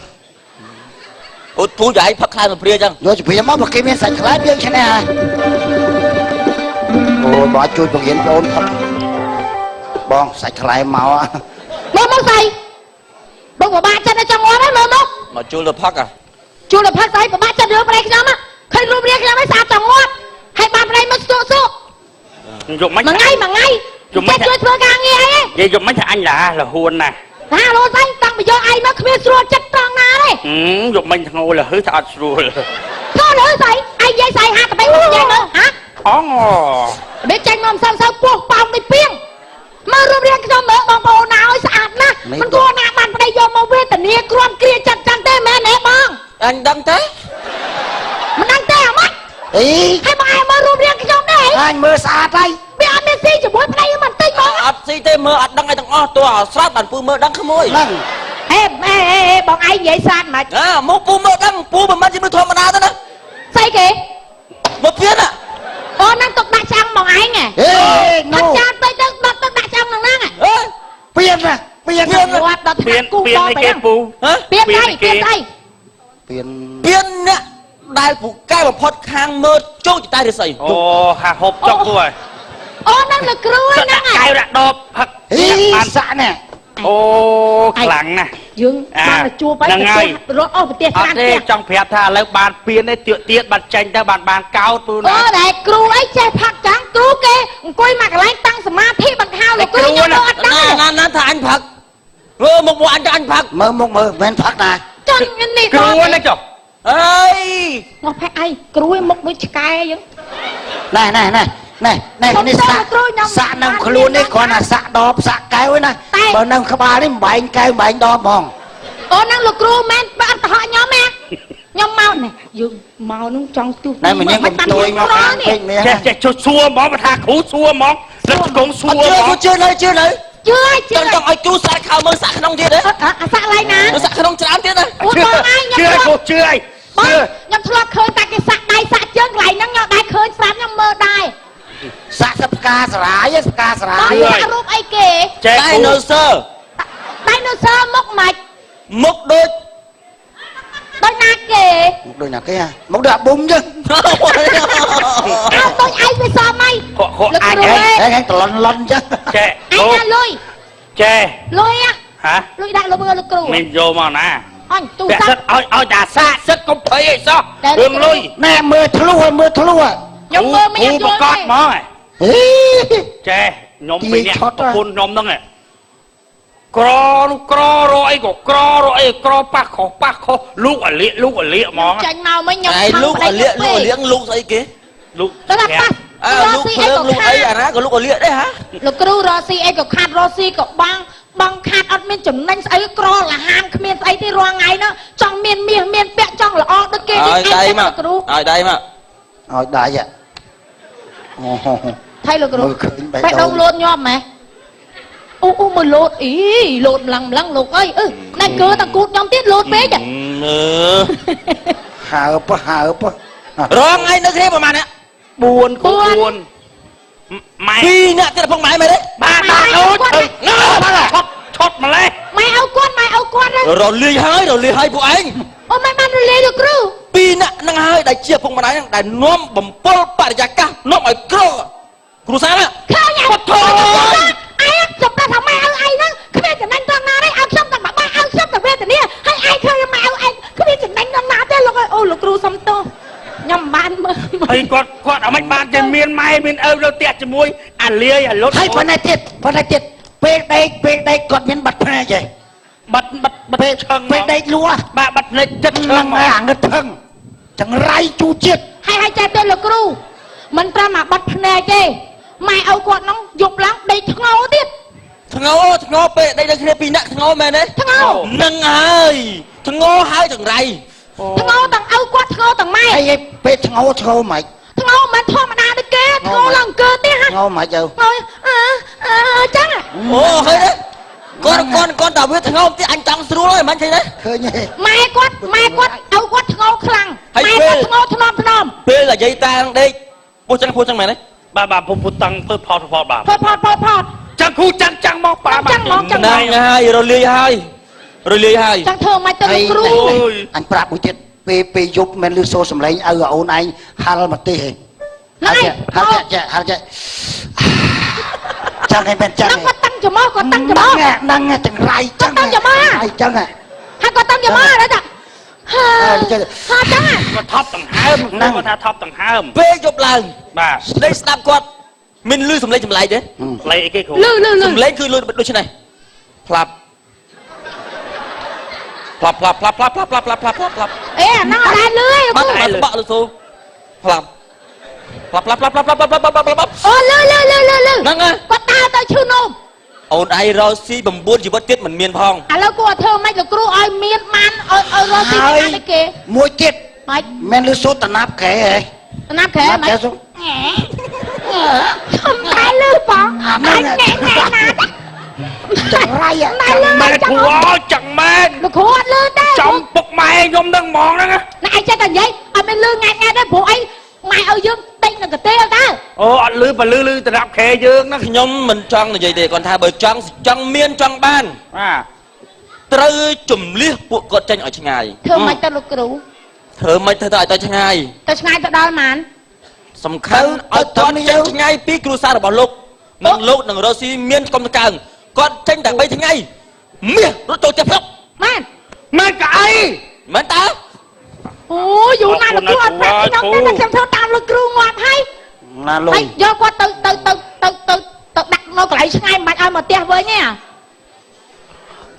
โอ้ผู้ใหญ่พักคล้ายมันเปรี้ยจังโดยจะปีมาบอกกินเมียนใส่คล้ายเพียงแค่ไหนโอ้บ่จุยบางเห็นโอนพักบองใส่คล้ายเมาอ่ะmơ mốc gì bông của ba chân ở trong ngón đấy mơ mốc mà chưa là phắc à chưa là phắc đấy của ba chân đưa vào đây cái á khi luôn đi cái mới sao trong ngón hay ba vào đây mất số dùng mấy mà ngay dùng mấy chưa thưa càng nghe ấy vậy dùng mấy thằng anh là huôn nè luôn xanh tăng bây giờ ai nó không biết xua chất tròn na đấy dùng mấy thằng ngô là hứa thật rồi thôi nữa gì ai dây xài hai tập bay uống dây nữa hả khó ngò biết tranh ngon sao cuộc bòng đi piêng mà rùm riêng cho mỡ bong bồ nào ấy sạch naมันกลัวหน้ามันไปยอมมาเวทแต่เนี่ยกรวนเกลียจัดจันเต้แม่แน่บ้อง anh đăng thế มันนั่งเต้มั้ยให้มาไอ้มารวมเรียงกันจอมได้ไอ้มือสะอาดไรไม่อาเมซี่จะบวยไปไหนมันตีมั้งอัดซีเต้มืออัดดังไอ้ตั้งอ้อตัวสลัดบันปูมือดังขโมยนั่งเฮ้บอกไอ้ใหญ่ซานมามุกปูมือดังปูมันจะมือทอมานานแล้วนะใส่เก๋một phiên àนั่งตกดักจังบอกไอ้ไงทักจานไปตึกดักจังนั่งนั่งอ่ะเปลี่ยนนะเปลี่ยนวัดเปลี่ยนในเกมปูเปลี่ยนได้เปลี่ยนเนี่ยได้ผูกใกล้แบบพอดคางเมื่อโจ้จะตายได้ใส่โอ้หาหบจอกด้วยนั่นคือกล้วยนั่งไงไก่ระดบผักปานสะเนี่ยโอ้ขลังนะยึงบ้านจูไปรถออกไปเตี้ยการเตี้ยจังเพียท่าแล้วบานเปลี่ยนในเตี้ยบัดใจแต่บานเก้าปูนะได้ครูไอ้ใจผักจังครูเกกุยมากไรตั้งสมาธิบังคับเลยกุยยังรอดนั่นถ่านผักmột bộ ănผักmột bênผักnày chân nàyครูนะจบเอ้ยงอแพ้ไอ้ครูมุกไม่ใช่ยังนี่สะน้ำครูนี่ก่อนนะสะดอบสะแก้วนะเบอร์น้ำขบานี่ใบแก้วใบดอบมองนั่งลูกครูแม่บ้านต่อย้อมแม่ย้อมเมาเนี่ยยืมเมานุ่งจังตู้นี่มันยังเป็นตัวงอเนี่ยเจ๊ชัวหมอมาทาขูชัวหมอแล้วกงชัวหมอchưaเลยchưa trong ai chú sạ khảo mơ sạ khăn thiệt đấy sạ lại nè sạ khăn chán thiệt đấy chưa nhầm thua khơi ta cái sạ đây sạ chân lại nó nhọ đây khơi sạ nhầm mơ đây sạ sập កាសរាយផ្កាសរា បង យ ដាក់រូបអីគេ ចេះ ដៃ គូ ណូស័រ ដៃណូស័រមុខម៉េច មុខដូច ដូចណាគេ មុខដូចណាគេហ៎មុខដូចអាប៊ុំចឹង អើដូចឯងវាសមអី ខកខក លោក អាច គ្រូ ហី ហេតលន់លន់ចឹង ចេះ ឯ គូ ងណាលុយ ចេះ លុយហ៎ ហ៎ លុយដាក់លោកលោកគ្រូ មានយកមកណា អញទូ ពាក់ សា សិ ប់ តឲ្យតាសាកសិតកុំភ័យអីសោះ តែ រឿងលុយ ណែមើលធ្លុះឲ្យមើលធ្លុះ ខ្ញុំមើលមិន គូ យ ប្រ ល់ កា ទេ សហ្មង ហេ ចេះខ្ញុំ ទី ពីរនាក់ ឆុត ប្រពន្ធខ្ញុំហ្នឹងឯងក្រនោះក្ររកអីក៏ក្ររកអីក្រប៉ះខុសប៉ះខុសលូកអលៀកហ្មង ចាញ់មកមិញខ្ញុំ ឯងលូកអលៀកលូកអលៀកលូកស្អីគេ លូក ទៅថាប៉ះ អើលូកភ្លើងលូកអីអាណាក៏លូកអលៀកដែរហ៎ លោកគ្រូរកស៊ីអីក៏ខាត់រកស៊ីក៏បងខាត់អត់មានចំណេញស្អីក្រលហានគ្មានស្អីទេរាល់ថ្ងៃហ្នឹងចង់មានមាសមានពាក់ចង់ល្អដូចគេ ឲ្យដៃមក គ្រូ ឲ្យដៃមកឲ្យដៃអូ ថៃលោកគ្រូ មើលឃើញបេះ បេះ ដូ ដូ ង ងលោតញាប់ម៉េះអូមើលលោតអីលោតម្លឹងលោកអើយណែគឺតាគូតខ្ញុំទៀតលោតពេក ហើបរងថ្ងៃនៅគ្នាប្រហែលអ្នក 4គូ4ម៉ែ 2អ្នកទៀតផងម៉ែមែនទេ បាទអូយទៅឈត់ម្លេះ ម៉ែឲ្យគាត់ រលាយហើយពួកឯង អូម៉ែបានរលាយលោកគ្រូ 2អ្នកហ្នឹងហើយដែលជាពុកម្ដាយហ្នឹងដែលនាំបំពល់បរិយាកាសនាំឲ្យក្រគ្រូសាណា ឃើញអត់ធំអញចាំតែថាម៉ែឲ្យឯងហ្នឹងគ្មានចំណេញត្រង់ណាទេឲ្យខ្ញុំតែមកបាយឲ្យខ្ញុំតែវេទនាហើយឯងឃើញម៉ែឲ្យឯងគ្មានចំណេញត្រង់ណាទេលោកអើយអូលោកគ្រូសុំទោសខ្ញុំបានមើល ហើយគាត់អាមិនបានតែមានម៉ែមានឪនៅផ្ទះជាមួយអាលាយអាលុត ហើយប៉ុណ្ណេះទៀតពេលដេកគាត់មានបាត់ភ្នែកឯង បាត់ពេលឆឹង ពេលដេកលួ បាទបាត់ភ្នែកចិត្តឆឹ ហ្នឹង ងហើយអាងឹតថឹងចង្រៃជូជាតិ ហើយចេះទេលោកគ្រូមិនត្រឹមអាបាត់ភ្នែកទេម៉ែឲ្យគាត់ហ្នឹងយប់ឡើងដេកធ្ងោទៀត ធ្ងោពេលដេកនៅគ្នា2នាក់ធ្ងោមែនទេ ធ្ងោ ហ្នឹងហើយធ្ងោហើយចង្រៃ ធ្ងោទាំងឪគាត់ធ្ងោទាំងម៉ែ ហើយពេលធ្ងោមិន ធ្ងោមិនធម្មតាដូចគេធ្ងោឡើងអង្គើទៀតហ៎ ធ្ងោមិនទៅ ចឹង អូឃើញទេគាត់តែវាធ្ងោទៀតអញចង់ស្រួលហើយមិនឃើញទេឃើញទេ ម៉ែគាត់ឪគាត់ធ្ងោខ្លាំងម៉ែគាត់ធ្ងោធ្នម ពេលតែយាយតានឹងដេកពោះចឹងមែនទេ បាទពុំពុតាំងធ្វើផលបាទ ផត ចឹងគ្រូចាំងមកប៉ា ចឹងហ្មង ហ្នឹងហើយរលាយហើយ ចឹងធ្វើមិនទៅលោកគ្រូ អញប្រាប់មួយទៀតពេលយប់មិនលឺសូរសំឡេងឪអូនឯងហាល់មកទេហេហាល់ចាចឹងឯងមែនចឹង ហ្នឹងគាត់តាំងច្មោះគាត់តាំងច្មោះ ហ្នឹងចង្រៃចឹងចឹង ហើយគាត់តាំងច្មោះដែរតាហើយចឹង គាត់ថប់ដង្ហើមគាត់ថាថប់ដង្ហើម ពេលយប់ឡើង បាទ ស្ដីស្ដាប់គាត់មិនលឺសំឡេងចម្លែកទេ លេខអីគេគ្រូ លឺ សំឡេងគឺលឺដូចនេះផ្លាប់អេអាហ្នឹងអត់ដែរលឺឯង បាត់ហើយបាក់លឺសូផ្លាប់អូលឺ ហ្នឹងហើយ គាត់ដើរទៅឈឺនោម អូនឯងរកស៊ី9ជីវិតទៀតមិនមានផង ឥឡូវគាត់ធ្វើមិនលោកគ្រូឲ្យមានបានឲ្យរកស៊ីបានគេ មួយទៀត មិន មិនលឺសូតណាប់ខែហ៎ ណាប់ខែមិន សូ ខ្ញុំតែលឺបងណែណា ចង្រៃ ម៉ែគ្រូអើយចឹងមែន លោកគ្រូអត់លឺទេ ចំពុកម៉ែខ្ញុំនឹងហ្មងហ្នឹង ណែឯងចេះតែនិយាយអត់មានលឺងាយទេព្រោះអីម៉ែឲ្យយើងតិចនឹងកទេអត់តើ អូអត់លឺបើលឺទៅរាប់ខែយើងហ្នឹង ខ្ញុំមិនចង់និយាយទេគាត់ថាបើចង់មានចង់បាន បាទ ត្រូវជំលះពួកគាត់ចេញឲ្យឆ្ងាយ ធ្វើមិនទៅលោកគ្រូ ធ្វើមិនធ្វើទៅឲ្យទៅឆ្ងាយ ទៅឆ្ងាយទៅដល់ម៉ាន សំខាន់ឲ្យគាត់ចេញឆ្ងាយពីគ្រួសាររបស់លោកនឹងរកស៊ីមានកុំតកើងគាត់ចេញតែ3ថ្ងៃមាសរត់ចូលចិត្តព្រឹក ម៉ាន ម៉ែកអី មែនតើ អូយូរណាស់លោកគ្រូអត់ប្រាប់ខ្ញុំទេតែខ្ញុំធ្វើតាមលោកគ្រូងាប់ហើយ ណាលុ ហើយ យ យកគាត់ទៅដាក់នៅកន្លែងឆ្ងាយមិនបាច់ឲ្យមកផ្ទះវិញទេ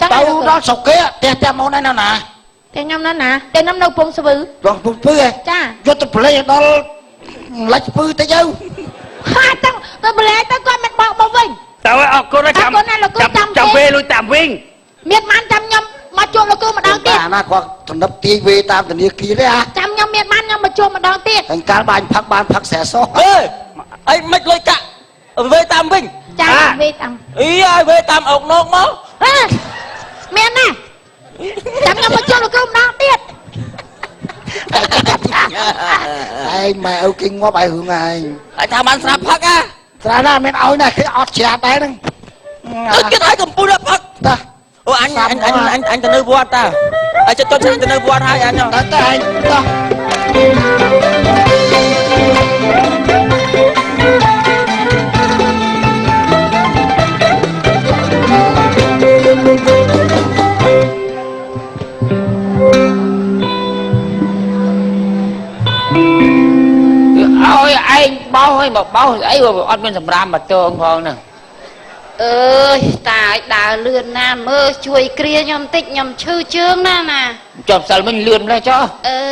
ចឹង ទៅដល់ស្រុកគេផ្ទះមកនៅណា តែខ្ញុំនៅណាតែខ្ញុំនៅពងស្វឺ រងពុះពឺហ៎ ចា យកទៅប្លេដល់លាច់ពឺទៅទៅ ហាទៅម្លែទៅគាត់មិនបោកមកវិញ តើអរគុណចាំពេលលុយតាមវិញ មានបានចាំខ្ញុំមកជួបលោកគ្រូម្ដងទៀត អាណាគាត់តំណប់ទាយវេតាមធនាគារទេអា ចាំខ្ញុំមានបានខ្ញុំមកជួបម្ដងទៀត ហើយកាលបានផឹកស្រែសោះអីមិនលុយកាក់វេតាមវិញ ចាំវេតាម អីឲ្យវេតាមអុកណុកមក មានណាចាំខ្ញុំមកជួបលោកគ្រូម្ដងទៀត ឯងម៉ែឪគេងាប់ឲ្យរឿងឯងហើយថាបានស្រាប់ផឹក ស្រាណាមានឲ្យណាគេអត់ច្រាតដែរហ្នឹង គេឲ្យកំពុងផឹក តា អូអញទៅនៅវត្តតាអញចិត្តទៅនៅវត្តហើយអញ តែតែតា អើយឯងបោសឲ្យមកបោសអីអត់មានសម្រាមមកទងផងហ្នឹង អើយតាឲ្យដើរលឿនណាមើលជួយគ្រាខ្ញុំតិចខ្ញុំឈឺជើងណាណា ចាប់សិលមិញលឿនម្លេះចុះ អើ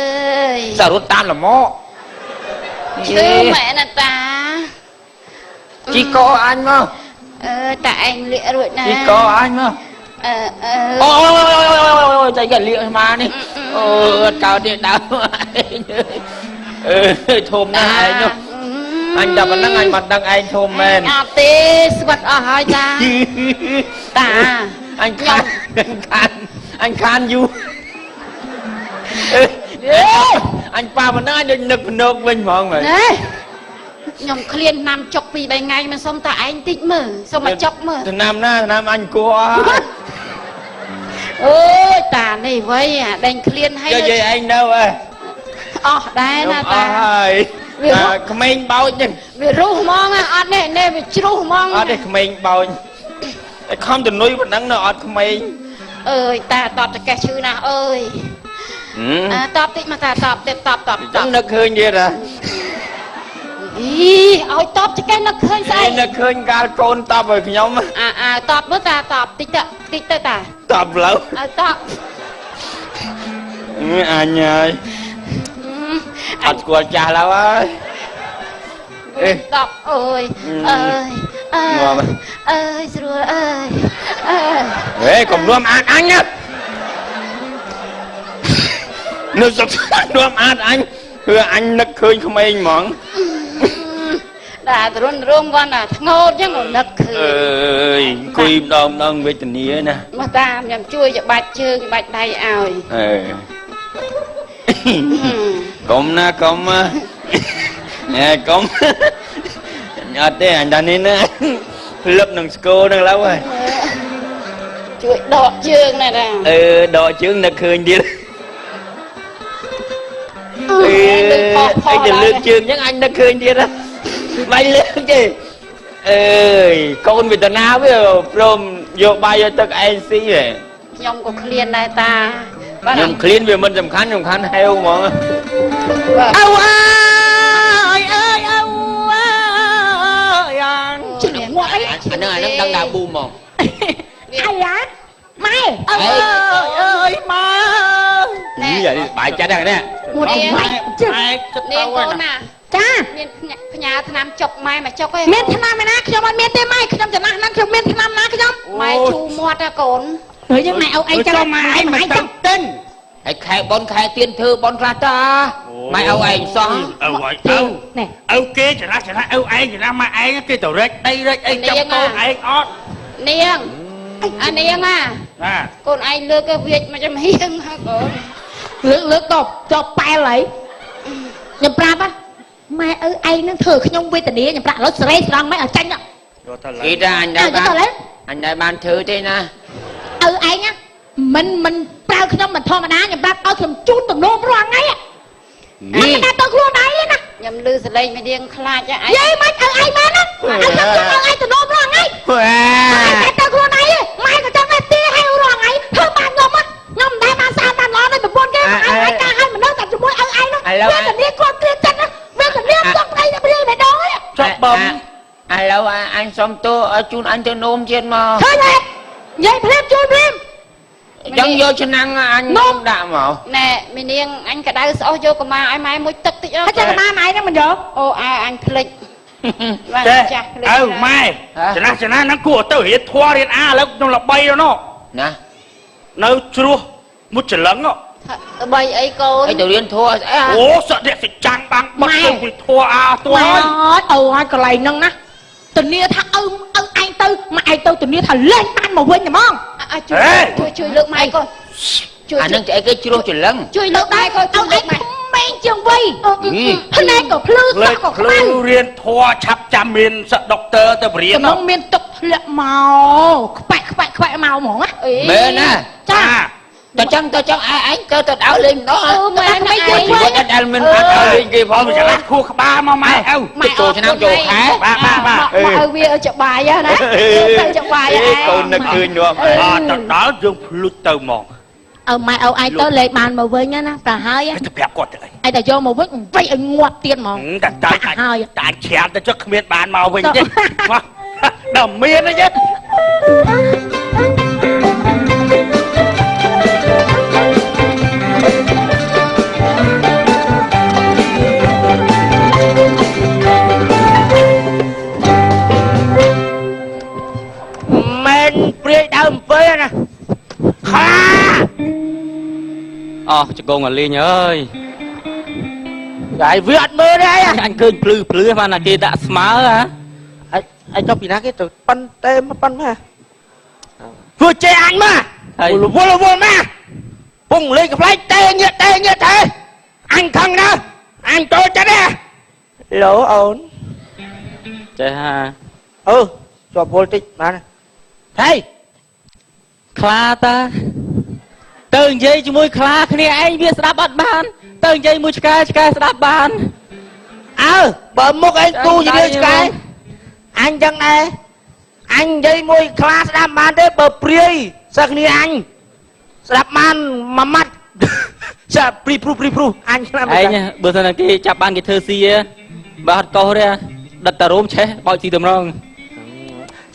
យ សរត់តាមលមក ឈឺម៉ែណាតា ជីកអញមក អើយតាឯងលាករួចណា ជីកអញមក អូ អូចៃកាលៀកស្មានេះអូអត់កោតទេដើមអើធំណាស់ឯងនោះអញតែប៉ុណ្្នឹងអញមិនដឹងឯងធំមែន អត់ទេស្វិតអស់ហើយតាតា អញខានយូរអញប៉ាប៉ុណ្ណឹងអញដូចនឹកភ្នែកវិញហ្មងមែន ណែខ្ញុំឃ្លានណាំចុកពី3ថ្ងៃមិនសុំតាឯងតិចមើលសុំមកចុកមើល ឆ្នាំណាឆ្នាំអញគួរអស់ អូយតានេះវៃអាដេញឃ្លានហើយ យកយាយឯងនៅហ៎ អស់ដែរណា អ តា ស់ហើយក្មេងបោចហ្នឹង វារុះហ្មងអត់នេះនេះវាជ្រុះហ្មង អត់ទេក្មេងបោចតែខំទៅនុយប៉ុណ្ណឹងនៅអត់ក្មេង អើយតាតបតកេះឈឺណាស់អើយតបតិចមកតាតបទៀតតប ចឹងនឹកឃើញទៀតហ៎ អីឲ្យតបចកេះនឹកឃើញស្អី នឹកឃើញកាលកូនតបឲ្យខ្ញុំ តបមើលតាតបតិចទៅតា តបលើ តប អញហើយអត់ស្គាល់ចាស់ឡើយអេ តបអើយអើយស្រួលអើយ ហេកុំរួមអាតអញណានៅសុខរួមអាតអញគឺអញនឹកឃើញក្មេងហ្មង តាទរុនរោមគាត់ណាធ្ងោតចឹងនឹកឃើញ អើយអង្គុយម្ដងវេទនាណា មកតាខ្ញុំជួយច្បាច់ជើងច្បាច់ដៃឲ្យ អើកុំណាកុំណែកុំអត់ទេអញតានេះណាលឹបនឹងស្គរនឹងឡូវហើយ ជួយដកជើងណាតា ដកជើងនឹកឃើញទៀត អញទៅលើកជើងអញ្ចឹងអញនឹកឃើញទៀតហ៎មិនលើកទេអើយកូនវេទនាវាព្រមយកបាយយកទឹកឯងស៊ីហ៎ ខ្ញុំក៏ឃ្លានដែរតា ខ្ញុំឃ្លានវាមិនសំខាន់ហេវហ្មង អូអើយអើយអូយ៉ាង ជំនាញមកអី អាហ្នឹងដឹងដាប៊ូហ្មង អាយ៉ាម៉ែ អើយម៉ែ នេះបាយចាត់ហ្នឹងនេះ មួយ នេះ ម៉ែជឹក ឯងគិត នេះ ទៅ កូន ណា ណា ចា មានផ្ញើឆ្នាំចុកម៉ែមកចុកឯង មានឆ្នាំឯណាខ្ញុំអត់មានទេម៉ែខ្ញុំចំណាស់ហ្នឹងខ្ញុំមានឆ្នាំណាខ្ញុំ ម៉ែជូរមាត់កូន ហើយយើងម៉ែអោអីចឹងម៉ែម៉ែចឹង ទិញ ហើយខែបនខែទៀនធ្វើបនខ្លះតាម៉ែឲ្យឯងសោះ អូយ នេះ អូគេច្រាស់អូឯងច្រាស់មកឯងគេទៅរែកដីរែកអីចាប់កូនឯងអត់ នាងអានាង ណា កូនឯងលើកវាចមកចំហៀងហើយកូន លើកតបប៉ែលហើយខ្ញុំប្រាប់ម៉ែឪឯងនឹងធ្វើខ្ញុំវេទនាខ្ញុំប្រាប់ឥឡូវសេរីស្រង់ម៉ែឲ្យចាញ់ យកទៅឡើ គេ យ ថាអញដែរបានធ្វើទេណា ឪឯងមិនប្រើខ្ញុំមិនធម្មតាខ្ញុំប្រាប់ឲ្យខ្ញុំជូនទំនោររាល់ថ្ងៃមិនតែទៅខ្លួនឯងណា ខ្ញុំលឺសលេងមួយរៀងខ្លាចឯង យាយមិនឪឯងមែនណាខ្ញុំជូនឲ្យឯងទំនោររាល់ថ្ងៃតែទៅខ្លួនឯងម៉ែក៏ចង់តែទីឲ្យរាល់ថ្ងៃធ្វើបានខ្ញុំមិនដែលបានសានបានល្អនៅប្រពន្ធគេឯងការឲ្យមនុស្សតែជាមួយឪឯងនោះវាតែនេះគាត់គ្រៀបចិត្តណាវាតែនេះចង់ប្តីតែព្រៀងតែដងហ្នឹង ចាប់បំ ឥឡូវអញសុំទោសឲ្យជូនអញទៅនោមទៀតមក ឃើញទេយាយព្រៀបជួយព្រៀប ចឹងយកឆ្នាំងអញនោមដាក់មក ណែមីនាងអញកដៅស្អុះយកកម្មាឲ្យម៉ែមួយទឹកតិចអើ ហើយចាំម៉ែម៉ែហ្នឹងមិនយក អូអញភ្លេចបាទ ចេះ ចាស់ភ្លេច អើម៉ែច្រាស់ហ្នឹងគួរទៅរៀនធွာរៀនអាឥឡូវខ្ញុំល្បីនោះ ណា នៅជ្រោះមុតច្រឡឹង បីអីកូន ឲ្យទៅរៀនធัวស្អី អូសក់អ្នកសិចាំងបាំងបត់ទៅពីធွာអាទោះ ម៉ែ ហើយ អត់អូហើយកន្លែងហ្នឹងណាធានាថាឪឯងទៅម៉ែឯងទៅធានាថាលេងបានមកវិញហ្មង ជួយលើកម៉ែកូនជួយ អានឹងអីគេជ្រោះច្រឡឹង ជួយលើកម៉ែកូនជួយលើកម៉ែ ក្មេងជាងវ័យភ្នែកក៏ភ្លឺស លេ ក់ ខ ក៏ ភ្លឺ ខ្មៅ រៀនធွာឆាប់ ចាំមានសដុកទ័រទៅបរៀន ក្នុងមានទុកធ្លាក់មកខ្វាក់មកហ្មងណា មែនណា ចា តើចឹងឯងទៅដល់លេងម្ដង ម៉ែមិន ជីវិតអត់មានអត់ដល់លេងគេផងមិនចឹង ខួរក្បាលមកម៉ែអើ ទៅចូលឆ្នាំចូលខែ បាទ ឲ្យវាចបាយណាទៅចបាយ កូននឹកឃើញនោះ អត់ទៅដល់យើងភ្លុចទៅហ្មង ម៉ែឲ្យឯងទៅលេខបានមកវិញណាប្រហើយ ទៅប្រាប់គាត់ទៅអី ឯងតែយកមកវិញវិញឲ្យងាប់ទៀតហ្មង តែឆ្រានទៅចុះគ្មានបានមកវិញទេមកដល់មានអីទេ មែនព្រាយដើមអំពើណាខ្លា អស់ចកងអាលីងអើយ តែវាអត់មើលទេ អញឃើញភ្លឺបានតែគេដាក់ស្មើហ៎ ឯងចុះពីណាគេទៅប៉ិនទេមកប៉ិនមកធ្វើចេះអញមក ហើយ វល់មកពងលេងកំ plet ទេញើទេអញខឹងណាស់អញតូចចិត្តទេឡូអូន ចេះហា ជាប់វល់តិចបានហេ ខ្លាតាទៅនិយាយជាមួយខ្លាគ្នាឯងវាស្ដាប់អត់បានទៅនិយាយមួយឆ្កែស្ដាប់បាន បើមុខឯងទូជារឿងឆ្កែអញចឹងដែរអញនិយាយមួយខ្លាស្ដាប់បានទេបើព្រាយសិស្សគ្នាអញស្ដាប់បានមួយម៉ាត់ចាព្រីព្រុសអញខ្លាំង ឯងបើសិនតែគេចាប់បានគេធ្វើស៊ីបើអត់កោសទេដិតតារោមឆេះបោចស៊ីតម្រង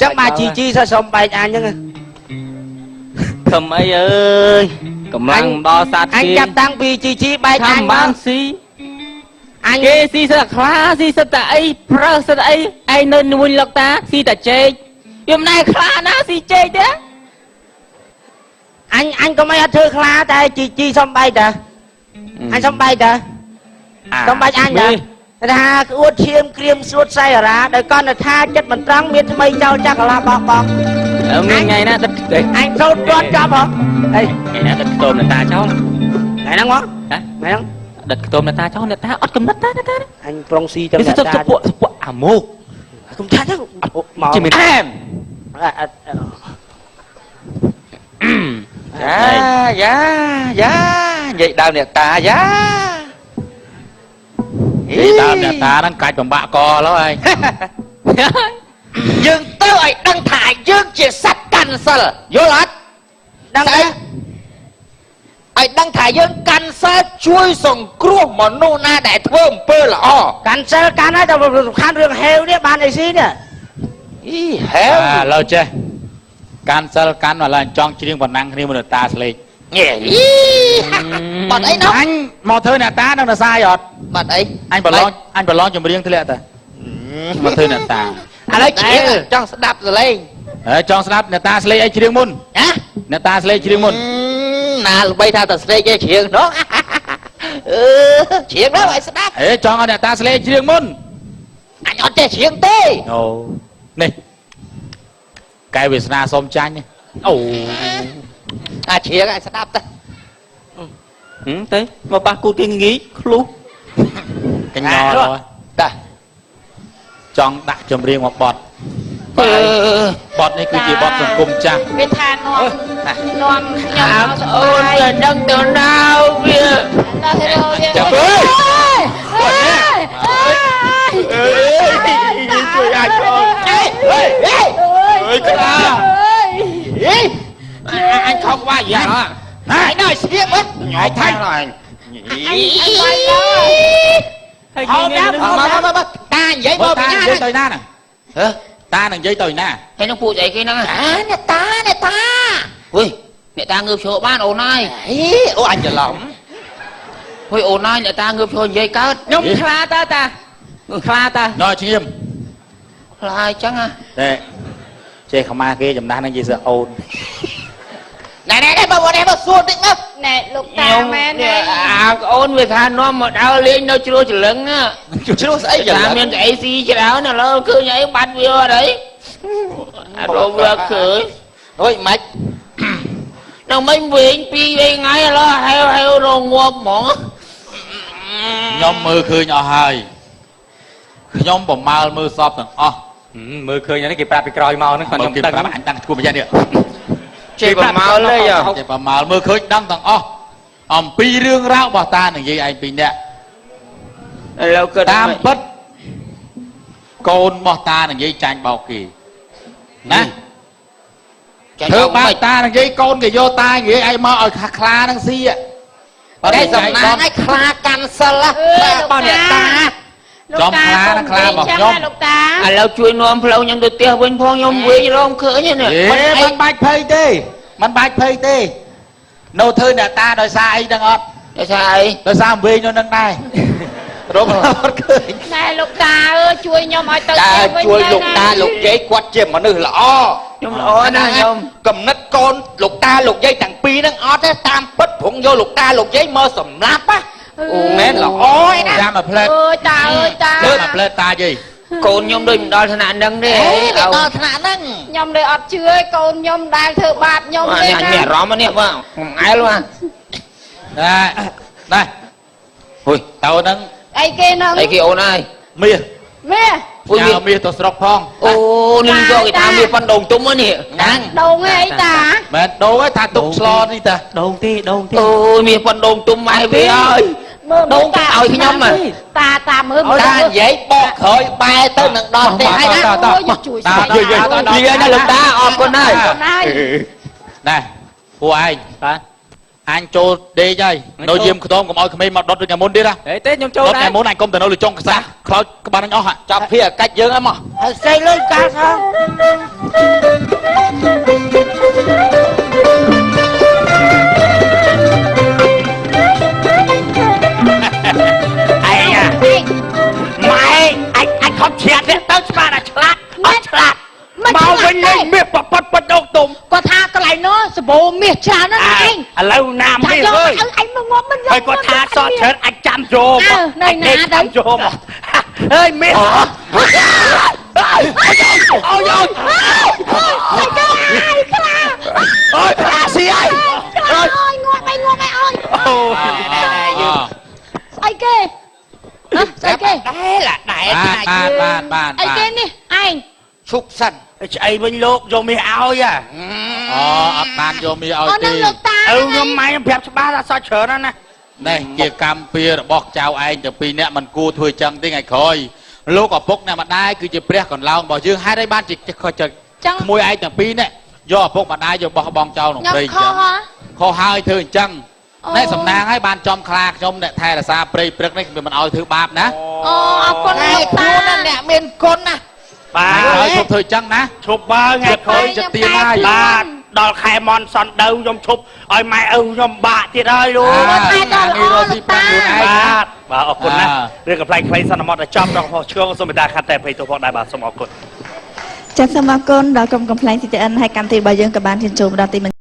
ចឹងបាទជីសិស្សសុំបែកអញចឹង ខំអីអើយកម្លាំងដល់សាទ អញ គេ ចាប់តាំងពីជីបែកអញ បានស៊ី អញ គេស៊ីសិតតែខ្លាស៊ីសិតតែអីប្រើសិតតែអីឯងនៅនួនលោកតាស៊ីតែចេកយំណែខ្លាណាស៊ីចេកទេ អញក៏មិនអត់ធ្វើខ្លាតែជីសុំបែកតាអញសុំបែកតាសុំបែកអញតាថាក្អួតឈាមក្រៀមសួតសៃអារាដោយកណ្ដថាចិត្តមិនត្រង់មានថ្មីចោលចាក់កលាបោកបង មានថ្ងៃណាដិតទេ អញចូលទាត់ចាប់ហ៎អី ថ្ងៃណាដិតខ្ទមអ្នកតាចោល ថ្ងៃហ្នឹងមកថ្ងៃហ្នឹង ដិតខ្ទមអ្នកតាចោលអ្នកតាអត់កំណត់តាអ្នកតា អញប្រុងស៊ីចឹង នេះ អ្នក ស តា ពអាមុក កុំថាចឹងមក ជាមានអែម យ៉ានិយាយដើមអ្នកតាយ៉ា និយាយតាមអ្នកតាហ្នឹងកាច់បំបាក់កឡើយ យើងទៅឲ្យដឹងថាយើងជាសត្វកាន់សិលយល់អត់ដឹងទេឲ្យដឹងថាយើងកាន់សិលជួយសង្គ្រោះមនុស្សណាដែលធ្វើអំពើល្អកាន់សិលកាន់ហើយតែសំខាន់រឿងហេវនេះបានអីស៊ីនេះអីហេវ ឡើយចេះកាន់សិលកាន់មកឡើងចង់ច្រៀងប៉ុណ្ណឹងគ្នាមនុស្សតាស្លេក បាត់អីនោះ អញមកធ្វើអ្នកតានឹងនសាយអត់ បាត់អី អញប្រឡងចម្រៀងធ្លាក់ទៅមកធ្វើអ្នកតា ឥឡូវច្រៀងចង់ស្ដាប់សលេង ចង់ស្ដាប់អ្នកតាស្លេកអីច្រៀងមុន ណា អ្នកតាស្លេកច្រៀងមុន ណាល្បីថាតែស្លេកឯងច្រៀងនោះច្រៀងដល់ឲ្យស្ដាប់ ចង់ឲ្យអ្នកតាស្លេកច្រៀងមុន អញអត់ចេះច្រៀងទេ អូនេះកែវាសនាសុំចាញ់អូ អាច្រៀងឲ្យស្ដាប់ទៅ ទៅមកប៉ះគូគេងីឃ្លុះកញ្ញល់តាចង់ដាក់ចម្រៀងមកបត់បត់នេះគឺជាបត់សង្គមចាស់ វាថានាំខ្ញុំ អូនទៅដឹងទៅណាវា ចាំអើយជួយអាចអូនអើយខ្លា អញខំវាយយ៉ាងហ៎ហើយដល់ស្គៀបហ្នឹងញ៉ៃថៃហើយ ហៅណាមកតានិយាយមកពីណា ទៅណាហ្នឹងតានឹងនិយាយទៅណា ហើយនឹងពួកស្អីគេហ្នឹងអ្នកតាអុយអ្នកតាងើបឈរបានអូនហើយអូអញច្រឡំហុយអូនហើយអ្នកតាងើបឈរនិយាយកើត ខ្ញុំខ្លាតើតាខ្លាតើណោឈ្ងៀម ខ្លាអញ្ចឹងហ៎ ទេចេះខ្មាស់គេចំណាស់នឹងនិយាយសើអូន ណែបើសួរតិចមក ណែលោកតាមែនទេ អាអូនវាថានាំមកដល់លេងនៅជ្រោះច្រលឹងជ្រោះស្អីច្រឡឹងមានស្អីស៊ីច្រើនឥឡូវឃើញអីបាត់វាអត់អីអត់វាឃើញហុយម៉េចដល់មិនវិញពីរថ្ងៃឥឡូវហេវរងាប់ហ្មង ខ្ញុំមើលឃើញអស់ហើយ ខ្ញុំប្រមាលមើលសពទាំងអស់ មើលឃើញនេះគេប្រាប់ពីក្រោយមកហ្នឹងខ្ញុំ គេ ដឹង ប្រាប់អញដឹងឈ្មោះម្យ៉ាងនេះ ជេរប្រមាលទេយោ គេប្រមាលមើលឃើញដឹងទាំងអស់អំពីរឿងរ៉ាវរបស់តានិយាយឯងពីរនាក់ ឥឡូវគិត តាមពិតកូនរបស់តានិយាយចាញ់បោកគេណាធ្វើបាបតានិយាយកូនគេយកតានិយាយឯងមកឲ្យខ្លាហ្នឹងស៊ីតែសំណាងឲ្យខ្លាកាន់សិលរបស់អ្នកតា លោកតាខ្លារបស់ខ្ញុំលោកតា ឥឡូវជួយនាំផ្លូវខ្ញុំទៅផ្ទះវិញផងខ្ញុំវិញរងឃើញនេះ មិនបាច់ភ័យទេមិនបាច់ភ័យទេនៅធ្វើអ្នកតាដោយសារអីដឹងអត់ ដោយសារអី ដោយសារវិញនៅនឹងដែររកអត់ឃើញ ណែលោកតាអើយជួយខ្ញុំឲ្យទៅផ្ទះវិញ ជួយលោកតាលោកយាយគាត់ជាមនុស្សល្អ ខ្ញុំល្អណាស់ខ្ញុំ កំណត់កូនលោកតាលោកយាយទាំងពីរហ្នឹងអត់ទេតាមពិតព្រងយកលោកតាលោកយាយមកសម្លាប់ណាអូមែនល្អឯណា ចាំមកផ្លែត អើយតាអើយតា លើមកផ្លែតតាយាយក ូនខ្ញុំដូចមិនដល់ថ្នាក់ហ្នឹងទេ ដល់ថ្នាក់ហ្នឹង ខ្ញុំលើអត់ជឿឲ្យកូនខ្ញុំដែលធ្វើបាបខ្ញុំទេ នេះ ណា មានអារម្មណ៍នេះបងអែលបង ដែរ ហុយ តើហ្នឹង អីគេហ្នឹង អីគេអូនហើយ មាស មាស អូយ ញ៉ាមាសទៅស្រុកផង អូនេះយកគេថាមានប៉ុនដងទុំនេះហ្នឹង ដងអីតា មែនដូងឯងថាទុកស្លនេះតា ដងទេដងទេ អូយមានប៉ុនដងទុំម៉ែវាអើយ មើល ដងទៅឲ្យខ្ញុំ តាមើល តានិយាយបកក្រោយបែរទៅនឹងដល់ទេហើយណា ជួយ តា ស្វែង និយាយណាលោកតាអរគុណហើយ កូនហើយ ដែរពួកឯង បាទ អញចូលដេកហើយនៅយាមខ្ទមកុំឲ្យក្មេងមកដុតដូចថ្ងៃមុនទៀតណា ហេទេខ្ញុំចូល ដុត ដែ ថ្ងៃ រ មុនអញកុំទៅនៅលើចុងខ្សែខ្លោចក្បាលអញអស់ ចាប់ភីអាកាច់យើងហើយមក ហើយស្អីលើកាសហ៎ អីយ៉ាម៉ែអាចខំជ្រាបទៅស្មានតែឆ្លាតអត់ឆ្លាតមកវិញលេងមាសប៉ប៉ដងទុំ គាត់ថាកន្លែងនោះសបោមាសច្រើនណាស់ឯង ឥឡូវណាមាសអើយ អញមកងំមិនយក ហើយគាត់ថាសតច្រើនអាចចាំយក នៅណាទៅ ចាំយកមកអើយមាសអូយអូយអូយខ្លាស៊ីអើយ អើយងាប់អីងាប់អីអើយ អូយ ស្អីគេស្អីគេ ដែរ បាន អីគេនេះឯង ឈប់សិនឆ្អីវិញលោកយកមាសឲ្យហ៎ អូអត់បានយកមាសឲ្យ អូ ទេ នឹងលោកតា ខ្ញុំម៉ែប្រាប់ច្បាស់ថាសតច្រើនណាស់ នេះជាកម្មពៀរបស់ចៅឯងទាំងពីរនាក់មិនគួរធ្វើចឹងទេថ្ងៃក្រោយលោកឪពុកអ្នកម្ដាយគឺជាព្រះកន្លងរបស់យើងហេតុអីបានជាក្មួយឯងទាំងពីរនាក់យកឪពុកម្ដាយយកបោះបង់ចោលក្នុងព្រៃចឹងខុសហើយធ្វើអញ្ចឹងណែសំណាងហើយបានចំខ្លាខ្ញុំអ្នកថែរក្សាព្រៃព្រឹកនេះវាមិនឲ្យធ្វើបាបណា អូអរគុណលោកតា អ្នកមានគុណណា បា ហើយ ទ ឈប់ធ្វើអញ្ចឹងណា ឈប់បើថ្ងៃក្រោយ ចិត្តទៀនហើយ បាទដល់ខែមន់សនដៅខ្ញុំឈប់ឲ្យម៉ែឪខ្ញុំបាក់ទៀតហើយលោក ថែដល់ល្អលោកតា បាទបាទអរគុណណាស់រឿងកំ pl ែងខ្លីសន្មតដល់ចំដល់ឆ្កងសូមមេត្តាខន្តីអភ័យទោសផងដែរបាទសូមអរគុណ ចាសសូមអរគុណដល់ក្រុមកំ pl ែង CTN ហើយកម្មវិធីរបស់យើងក៏បានជញ្ជូនមកដល់ទី